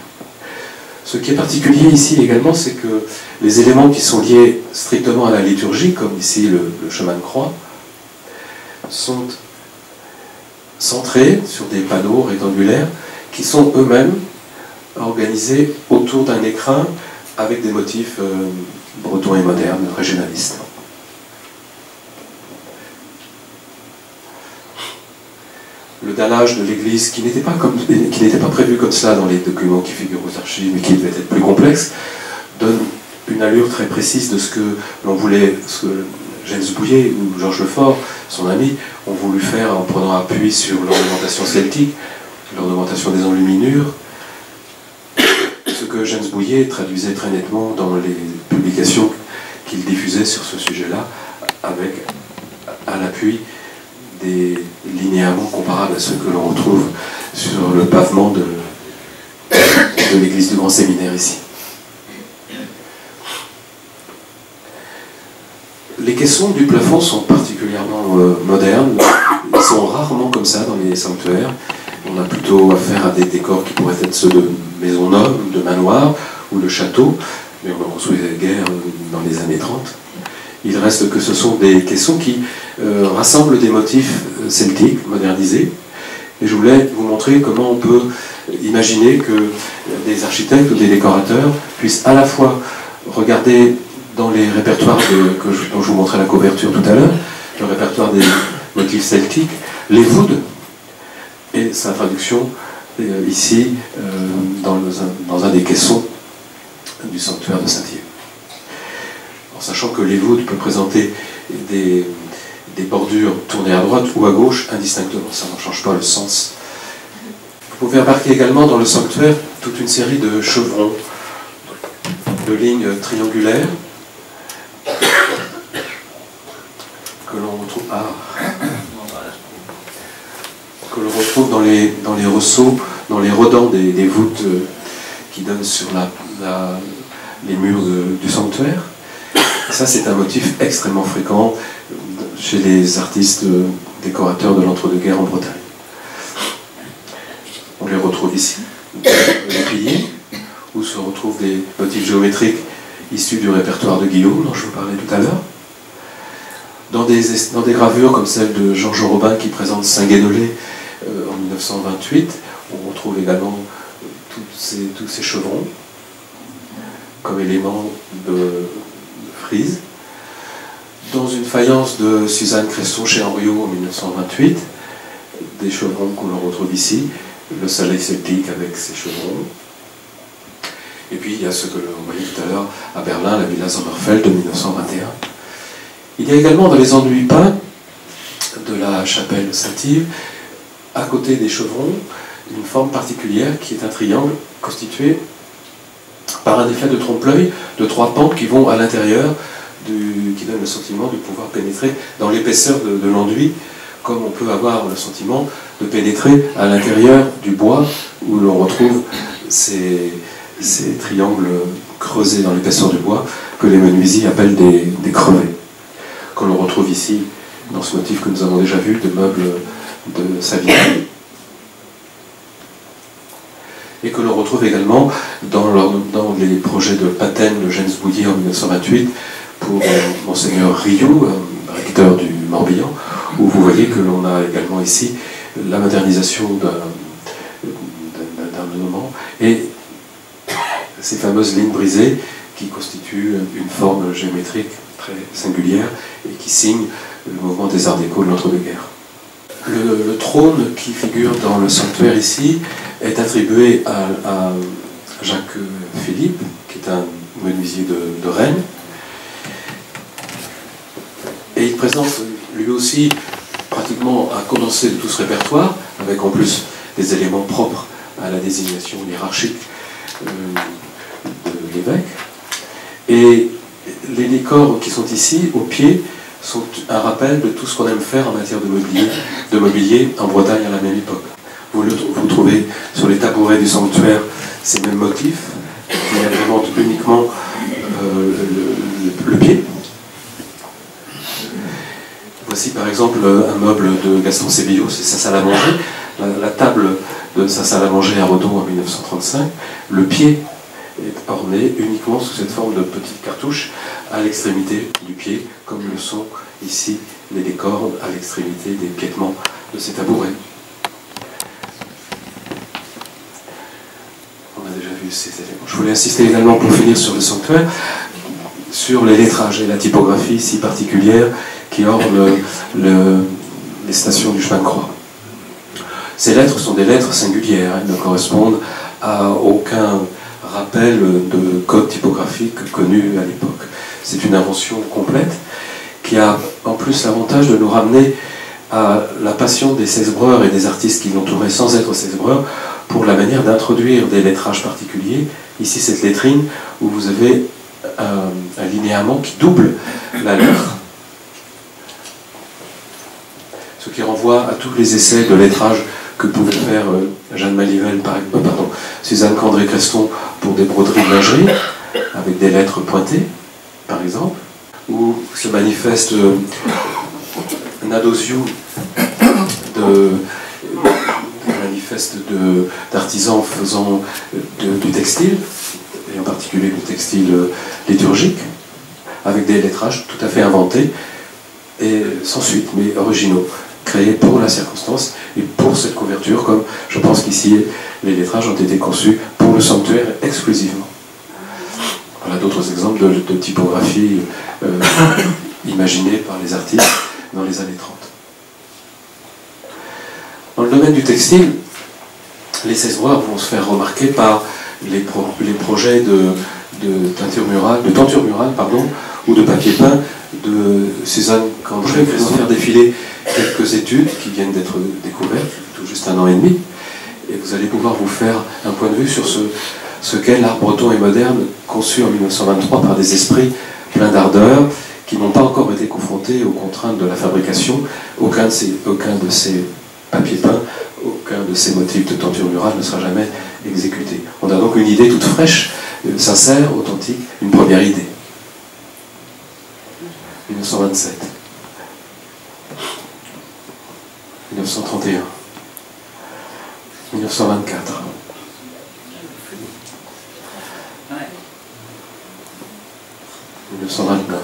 Ce qui est particulier ici également, c'est que les éléments qui sont liés strictement à la liturgie, comme ici le chemin de croix, sont centrés sur des panneaux rectangulaires qui sont eux-mêmes organisés autour d'un écrin avec des motifs bretons et modernes, régionalistes. Le dallage de l'église, qui n'était pas prévu comme cela dans les documents qui figurent aux archives, mais qui devait être plus complexe, donne une allure très précise de ce que l'on voulait, ce que James Bouillet ou Georges Lefort, son ami, ont voulu faire en prenant appui sur l'ornementation celtique, l'ornementation des enluminures, ce que James Bouillet traduisait très nettement dans les publications qu'il diffusait sur ce sujet-là, avec à l'appui des linéaments comparables à ceux que l'on retrouve sur le pavement de l'église du Grand Séminaire ici. Les caissons du plafond sont particulièrement modernes, ils sont rarement comme ça dans les sanctuaires. On a plutôt affaire à des décors qui pourraient être ceux de maisons neuves, de manoirs ou de châteaux, mais on a construit des guerres dans les années 30. Il reste que ce sont des caissons qui rassemblent des motifs celtiques, modernisés. Et je voulais vous montrer comment on peut imaginer que des architectes ou des décorateurs puissent à la fois regarder dans les répertoires dont je vous montrais la couverture tout à l'heure, le répertoire des motifs celtiques, les Woods, et sa traduction ici dans un des caissons du sanctuaire de Saint-Yves. En sachant que les voûtes peuvent présenter des bordures tournées à droite ou à gauche indistinctement, ça ne change pas le sens. Vous pouvez remarquer également dans le sanctuaire toute une série de chevrons, de lignes triangulaires que l'on retrouve dans les ressauts, dans les redans des voûtes qui donnent sur les murs du sanctuaire. Ça, c'est un motif extrêmement fréquent chez les artistes décorateurs de l'entre-deux-guerres en Bretagne. On les retrouve ici, les piliers, où se retrouvent des motifs géométriques issus du répertoire de Guillaume, dont je vous parlais tout à l'heure. Dans des gravures comme celle de Georges Robin qui présente Saint-Guénolé en 1928, on retrouve également tous ces chevrons comme éléments de frise. Dans une faïence de Suzanne Cresson chez Henriot en 1928, des chevrons que l'on retrouve ici, le soleil celtique avec ses chevrons. Et puis il y a ce que l'on voyait tout à l'heure à Berlin, la Villa Sommerfeld de 1921. Il y a également dans les enduits peints de la chapelle Saint-Yves, à côté des chevrons, une forme particulière qui est un triangle constitué par un effet de trompe-l'œil de 3 pans qui vont à l'intérieur, qui donnent le sentiment de pouvoir pénétrer dans l'épaisseur de l'enduit, comme on peut avoir le sentiment de pénétrer à l'intérieur du bois où l'on retrouve ces triangles creusés dans l'épaisseur du bois que les menuisiers appellent des crevets, que l'on retrouve ici dans ce motif que nous avons déjà vu de meubles de Savigny, et que l'on retrouve également dans les projets de Patène de James Bouillet en 1928 pour Monseigneur Rioux, recteur du Morbihan, où vous voyez que l'on a également ici la modernisation d'un monument et ces fameuses lignes brisées qui constituent une forme géométrique très singulière et qui signe le mouvement des arts déco de l'entre-deux-guerres. Le trône qui figure dans le sanctuaire ici est attribué à Jacques Philippe, qui est un menuisier de Rennes. Et il présente lui aussi pratiquement un condensé de tout ce répertoire, avec en plus des éléments propres à la désignation hiérarchique de l'évêque. Et les décors qui sont ici, au pied, sont un rappel de tout ce qu'on aime faire en matière de mobilier en Bretagne à la même époque. Vous trouvez sur les tabourets du sanctuaire ces mêmes motifs qui agrémentent uniquement le pied. Voici par exemple un meuble de Gaston Sébillot, c'est sa salle à manger. La table de sa salle à manger à Redon en 1935. Le pied est orné uniquement sous cette forme de petite cartouche à l'extrémité du pied, comme le sont ici les décors à l'extrémité des piétements de ces tabourets. On a déjà vu ces éléments. Je voulais insister également, pour finir sur le sanctuaire, sur les lettrages et la typographie si particulière qui ornent les stations du chemin de croix. Ces lettres sont des lettres singulières, elles ne correspondent à aucun rappel de code typographique connu à l'époque. C'est une invention complète qui a en plus l'avantage de nous ramener à la passion des seizebreurs et des artistes qui l'entouraient sans être seizebreurs pour la manière d'introduire des lettrages particuliers. Ici, cette lettrine où vous avez un linéament qui double la lettre, ce qui renvoie à tous les essais de lettrage que pouvait faire Jeanne Malivelle, Suzanne Candré-Creston pour des broderies de lingerie, avec des lettres pointées, par exemple, où se manifeste un adosio d'artisans faisant du textile, et en particulier du textile liturgique, avec des lettrages tout à fait inventés, et sans suite, mais originaux, créés pour la circonstance et pour cette couverture, comme je pense qu'ici les lettrages ont été conçus pour le sanctuaire exclusivement. Voilà d'autres exemples de typographie imaginée par les artistes dans les années 30. Dans le domaine du textile, les seizebreurs vont se faire remarquer par les projets de tenture murale, ou de papier peint de Suzanne Candré, qui vont faire défiler quelques études qui viennent d'être découvertes, tout juste 1 an et demi, et vous allez pouvoir vous faire un point de vue sur ce qu'est l'art breton et moderne, conçu en 1923 par des esprits pleins d'ardeur, qui n'ont pas encore été confrontés aux contraintes de la fabrication. Aucun de ces papiers peints, aucun de ces motifs de tenture murale ne sera jamais exécuté. On a donc une idée toute fraîche, sincère, authentique, une première idée. 1927. 1931. 1924. 1929.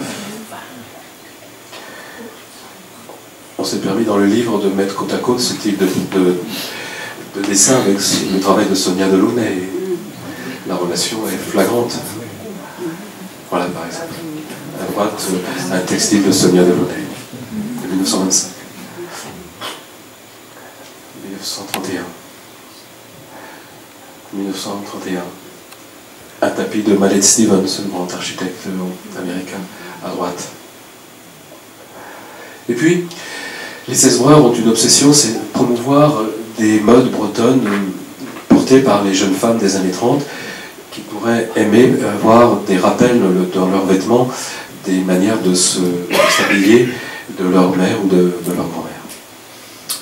On s'est permis dans le livre de mettre côte à côte ce type de dessin avec le travail de Sonia Delaunay. La relation est flagrante. Voilà par exemple. À droite, un textile de Sonia Delaunay, de 1925. 1931. 1931. Un tapis de Mallet Stevens, le grand architecte américain, à droite. Et puis, les seizebreurs ont une obsession, c'est de promouvoir des modes bretonnes portées par les jeunes femmes des années 30 qui pourraient aimer avoir des rappels dans leurs vêtements des manières de s'habiller de leur mère ou de leur grand-mère.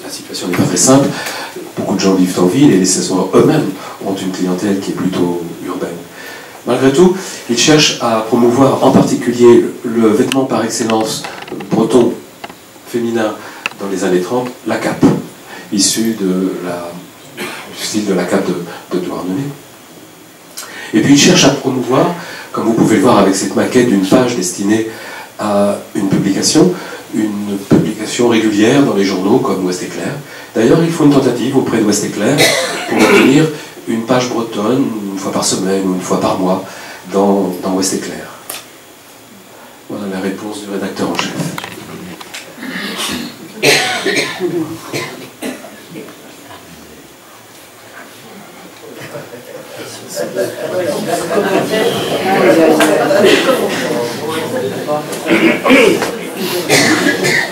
La situation n'est pas très simple. Beaucoup de gens vivent en ville et les seizebreurs eux-mêmes ont une clientèle qui est plutôt urbaine. Malgré tout, ils cherchent à promouvoir en particulier le vêtement par excellence breton féminin dans les années 30, la cape, issue du style de la cape de Douarnenez. Et puis ils cherchent à promouvoir, comme vous pouvez le voir avec cette maquette d'une page destinée à une publication régulière dans les journaux comme Ouest Éclair. D'ailleurs, il faut une tentative auprès d'Ouest Éclair pour obtenir une page bretonne une fois par semaine ou une fois par mois dans Ouest Éclair. Voilà la réponse du rédacteur en chef.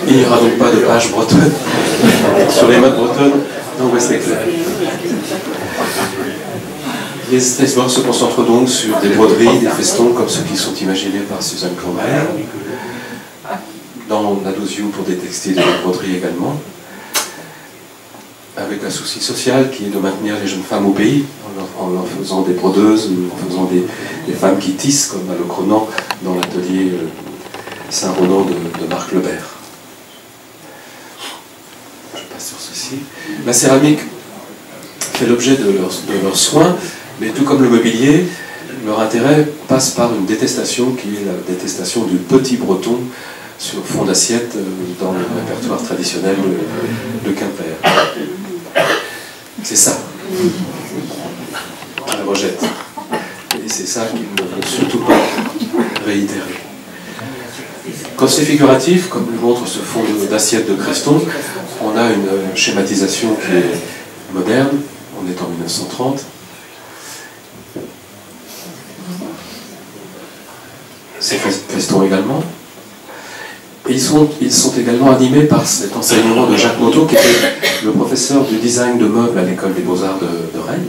Il n'y aura donc pas de page bretonne sur les modes bretonnes dans Ouest Éclair. Les seizebreurs se concentrent donc sur des broderies, des festons comme ceux qui sont imaginés par Suzanne Candré, dans l'adosio pour des textiles et des broderies également, avec un souci social qui est de maintenir les jeunes femmes au pays, dans en faisant des brodeuses, en faisant des femmes qui tissent, comme à Le Cronan, dans l'atelier Saint-Ronan de Marc Lebert. Je passe sur ceci. La céramique fait l'objet de leurs soins, mais tout comme le mobilier, leur intérêt passe par une détestation qui est la détestation du petit breton sur fond d'assiette dans le répertoire traditionnel de Quimper. C'est ça. Elle rejette. Et c'est ça qu'il ne veut surtout pas réitérer. Quand c'est figuratif, comme le montre ce fond d'assiette de Creston, on a une schématisation qui est moderne. On est en 1930. C'est Creston également. Et ils sont également animés par cet enseignement de Jacques Montaut, qui était le professeur du design de meubles à l'école des Beaux-Arts de Rennes.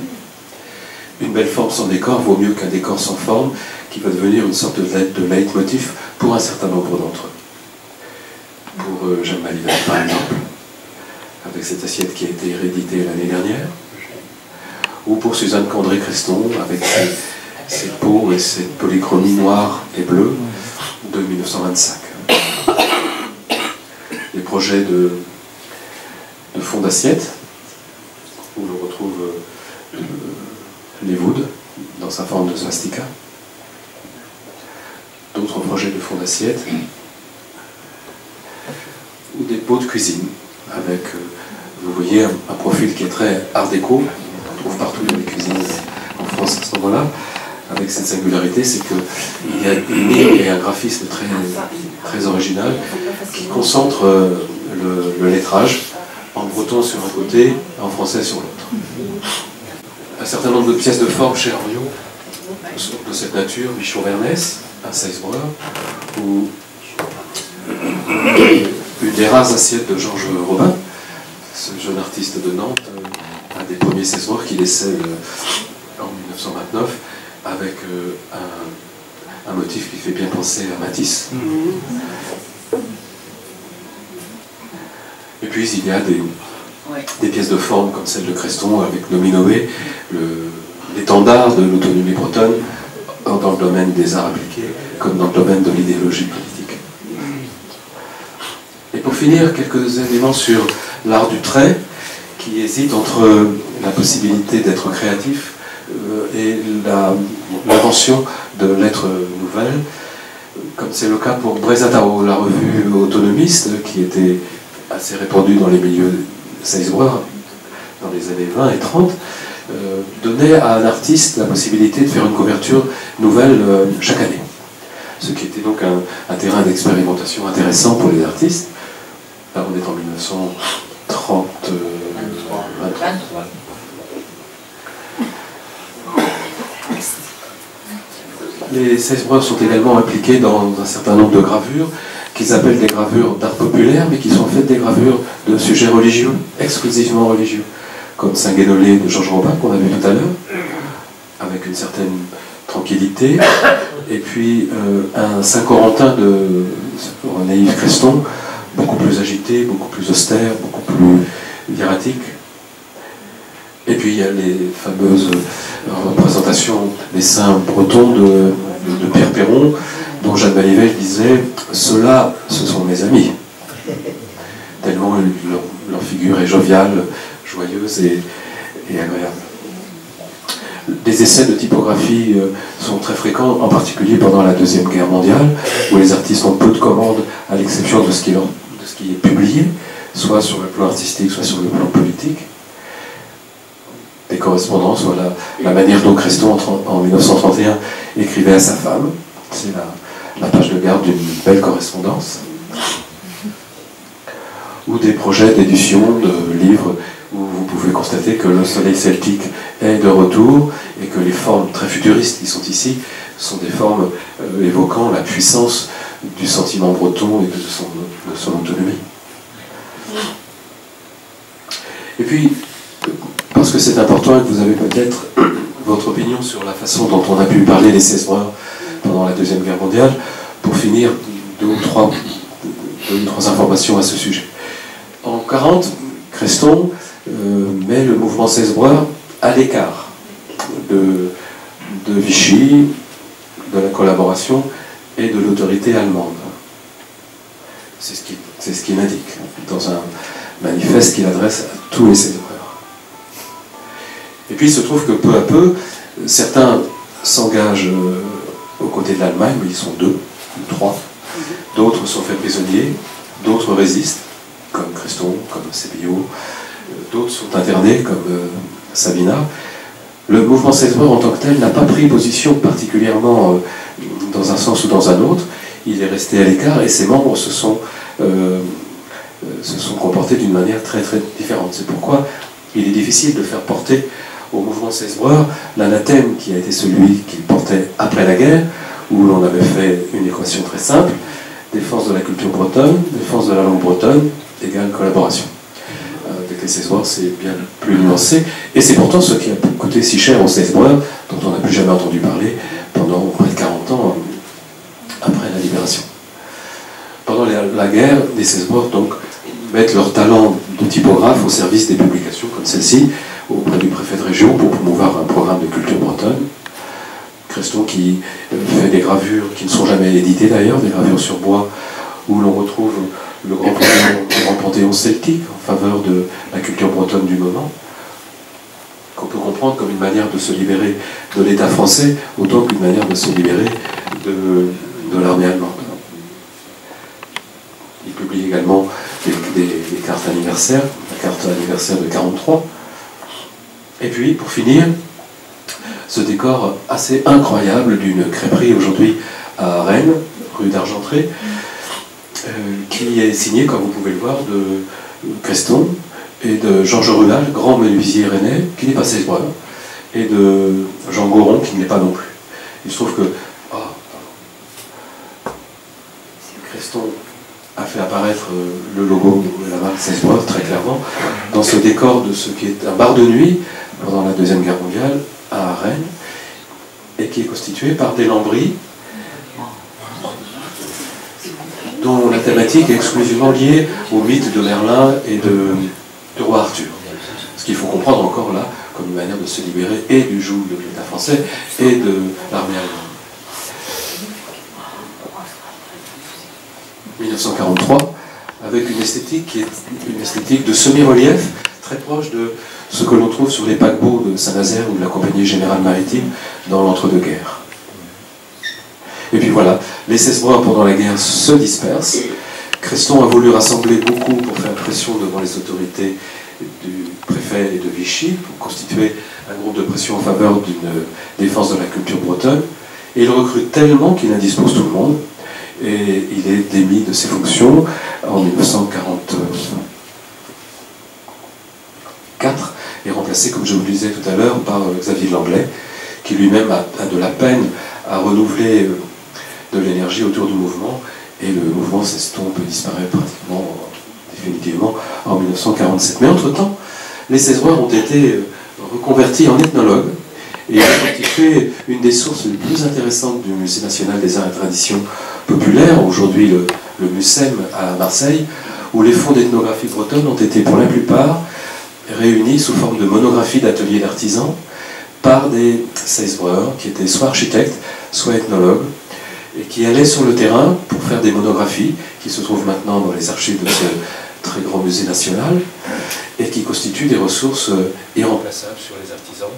Une belle forme sans décor vaut mieux qu'un décor sans forme, qui va devenir une sorte de leitmotiv pour un certain nombre d'entre eux. Pour Jeanne Malivet, par exemple, avec cette assiette qui a été rééditée l'année dernière, ou pour Suzanne Candré-Creston, avec ses peaux et cette polychromie noire et bleue de 1925. Les projets de fond d'assiette, où l'on retrouve les Wood dans sa forme de swastika. D'autres projets de fond d'assiette, ou des pots de cuisine, avec, vous voyez, un profil qui est très art déco, on trouve partout dans les cuisines en France à ce moment-là, avec cette singularité, c'est qu'il y a une ligne et un graphisme très original qui concentre le lettrage en breton sur un côté, en français sur l'autre. Un certain nombre de pièces de forme chez Henriot de cette nature, Michon-Vernès, un Seisbreur, ou une des rares assiettes de Georges Robin, ce jeune artiste de Nantes, un des premiers Seisbreurs qui décède en 1929, avec un motif qui fait bien penser à Matisse. Et puis il y a des pièces de forme comme celle de Creston avec Nominoé, l'étendard de l'autonomie bretonne dans le domaine des arts appliqués comme dans le domaine de l'idéologie politique. Et pour finir, quelques éléments sur l'art du trait qui hésite entre la possibilité d'être créatif et l'invention de lettres nouvelles, comme c'est le cas pour Brézatao, la revue autonomiste qui était assez répandue dans les milieux Seisbreur dans les années 20 et 30, donnait à un artiste la possibilité de faire une couverture nouvelle chaque année. Ce qui était donc un terrain d'expérimentation intéressant pour les artistes. Là, on est en 1930. Les Seisbreurs sont également impliqués dans un certain nombre de gravures qu'ils appellent des gravures d'art populaire, mais qui sont en fait des gravures de sujets religieux, exclusivement religieux, comme Saint-Guénolé de Georges Robin, qu'on a vu tout à l'heure, avec une certaine tranquillité, et puis un Saint-Corentin de René-Yves Creston, beaucoup plus agité, beaucoup plus austère, beaucoup plus hiératique. Et puis il y a les fameuses représentations des saints bretons de Pierre Perron, dont Jeanne Malivet disait « Ceux-là, ce sont mes amis ». Tellement leur figure est joviale, joyeuse et agréable. Des essais de typographie sont très fréquents, en particulier pendant la Deuxième Guerre mondiale, où les artistes ont peu de commandes, à l'exception de ce qui est publié, soit sur le plan artistique, soit sur le plan politique. Des correspondances, voilà la manière dont Creston, en 1931, écrivait à sa femme. C'est la page de garde d'une belle correspondance. Ou des projets d'édition de livres où vous pouvez constater que le soleil celtique est de retour et que les formes très futuristes qui sont ici sont des formes évoquant la puissance du sentiment breton et de son autonomie. Et puis, parce que c'est important et que vous avez peut-être votre opinion sur la façon dont on a pu parler des Seisbreurs pendant la Deuxième Guerre mondiale, pour finir, deux ou trois informations à ce sujet. En 1940, Creston met le mouvement Seisbreur à l'écart de Vichy, de la collaboration et de l'autorité allemande. C'est ce qu'il indique dans un manifeste qu'il adresse à tous les sénateurs. Et puis il se trouve que peu à peu, certains s'engagent aux côtés de l'Allemagne, mais ils sont 2 ou 3. D'autres sont faits prisonniers, d'autres résistent, comme Creston, comme Sébillo, d'autres sont internés, comme Sabina. Le mouvement 16 heures en tant que tel n'a pas pris position particulièrement dans un sens ou dans un autre. Il est resté à l'écart et ses membres se sont comportés d'une manière très très différente. C'est pourquoi il est difficile de faire porter au mouvement 16 heures l'anathème qui a été celui qu'il portait après la guerre, où l'on avait fait une équation très simple: défense de la culture bretonne, défense de la langue bretonne, égale collaboration. Avec les 16 heures, c'est bien plus nuancé, et c'est pourtant ce qui a coûté si cher aux 16 heures, dont on n'a plus jamais entendu parler pendant près de 40 ans après la libération. Pendant la guerre, les 16 heures donc mettent leur talent de typographe au service des publications comme celle-ci, auprès du préfet de région pour promouvoir un programme de culture bretonne. Creston qui fait des gravures qui ne sont jamais éditées d'ailleurs, des gravures sur bois où l'on retrouve le grand panthéon celtique en faveur de la culture bretonne du moment, qu'on peut comprendre comme une manière de se libérer de l'État français autant qu'une manière de se libérer de l'armée allemande. Il publie également des cartes anniversaires, la carte anniversaire de 1943. Et puis, pour finir, ce décor assez incroyable d'une crêperie aujourd'hui à Rennes, rue d'Argentré, qui est signé, comme vous pouvez le voir, de Creston et de Georges Rual, grand menuisier rennais, qui n'est pas 16 heures, et de Jean Goron, qui ne l'est pas non plus. Il se trouve que Creston a fait apparaître le logo de la marque 16 heures, très clairement, dans ce décor de ce qui est un bar de nuit pendant la Deuxième Guerre mondiale à Rennes, et qui est constitué par des lambris dont la thématique est exclusivement liée au mythe de Merlin et de roi Arthur. Ce qu'il faut comprendre encore là comme une manière de se libérer et du joug de l'État français et de l'armée allemande. 1943, avec une esthétique qui est une esthétique de semi-relief très proche de ce que l'on trouve sur les paquebots de Saint-Nazaire ou de la Compagnie Générale Maritime dans l'entre-deux-guerres. Et puis voilà, les 16 heures pendant la guerre se dispersent. Creston a voulu rassembler beaucoup pour faire pression devant les autorités du préfet et de Vichy, pour constituer un groupe de pression en faveur d'une défense de la culture bretonne. Et il recrute tellement qu'il indispose tout le monde. Et il est démis de ses fonctions en 1944 et remplacé, comme je vous le disais tout à l'heure, par Xavier Langlais, qui lui-même a de la peine à renouveler de l'énergie autour du mouvement, et le mouvement s'estompe et disparaît pratiquement définitivement en 1947. Mais entre-temps, les 16 heures ont été reconvertis en ethnologues et ont constitué une des sources les plus intéressantes du Musée national des arts et traditions populaires, aujourd'hui le MUSEM à Marseille, où les fonds d'ethnographie bretonne ont été pour la plupart réunis sous forme de monographies d'ateliers d'artisans par des 16 heures qui étaient soit architectes, soit ethnologues, et qui allaient sur le terrain pour faire des monographies qui se trouvent maintenant dans les archives de ce très grand musée national et qui constituent des ressources irremplaçables sur les artisans.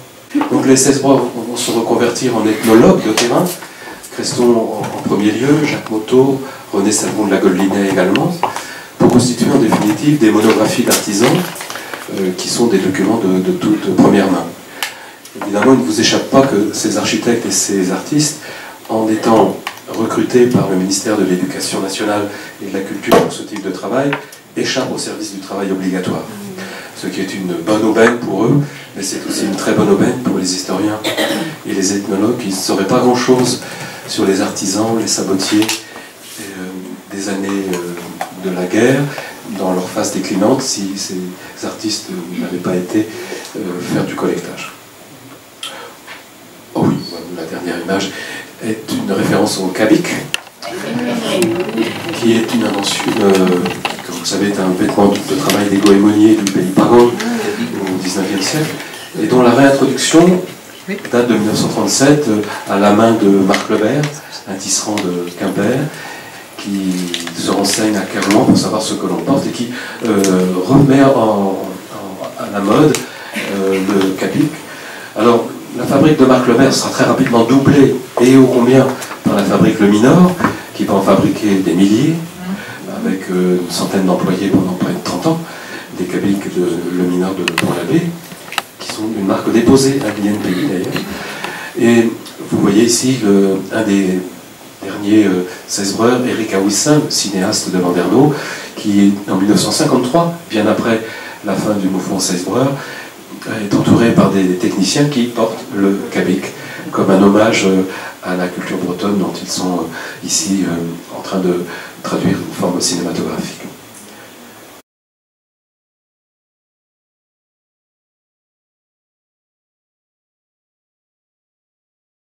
Donc les 16 heures vont se reconvertir en ethnologues de terrain, Creston en premier lieu, Jacques Motto, René Salmon de la Goldlinet également, pour constituer en définitive des monographies d'artisans qui sont des documents de toute première main. Évidemment, il ne vous échappe pas que ces architectes et ces artistes, en étant recrutés par le ministère de l'Éducation nationale et de la Culture pour ce type de travail, échappent au service du travail obligatoire. Ce qui est une bonne aubaine pour eux, mais c'est aussi une très bonne aubaine pour les historiens et les ethnologues qui ne sauraient pas grand-chose sur les artisans, les sabotiers des années de la guerre, dans leur phase déclinante, si ces artistes n'avaient pas été faire du collectage. Oh oui, la dernière image est une référence au kabyk, qui est une invention, que vous savez, est un vêtement de travail des goémoniers du pays pagan au XIXe siècle, et dont la réintroduction date de 1937, à la main de Marc Lebert, un tisserand de Quimper, qui se renseigne à Kerlouan pour savoir ce que l'on porte et qui remet à la mode le cabic. Alors, la fabrique de Marc Lebert sera très rapidement doublée, et ô combien, par la fabrique Le Minor, qui va en fabriquer des milliers, avec une centaine d'employés pendant près de 30 ans, des cabics de Le Minor de Pont-l'Abbé, qui sont une marque déposée à l'INPI d'ailleurs. Et vous voyez ici un des derniers Sesbreur, Éric Aouissin, le cinéaste de Landerneau, qui en 1953, bien après la fin du mouvement Sesbreur, est entouré par des techniciens qui portent le cabic comme un hommage à la culture bretonne dont ils sont ici en train de traduire une forme cinématographique.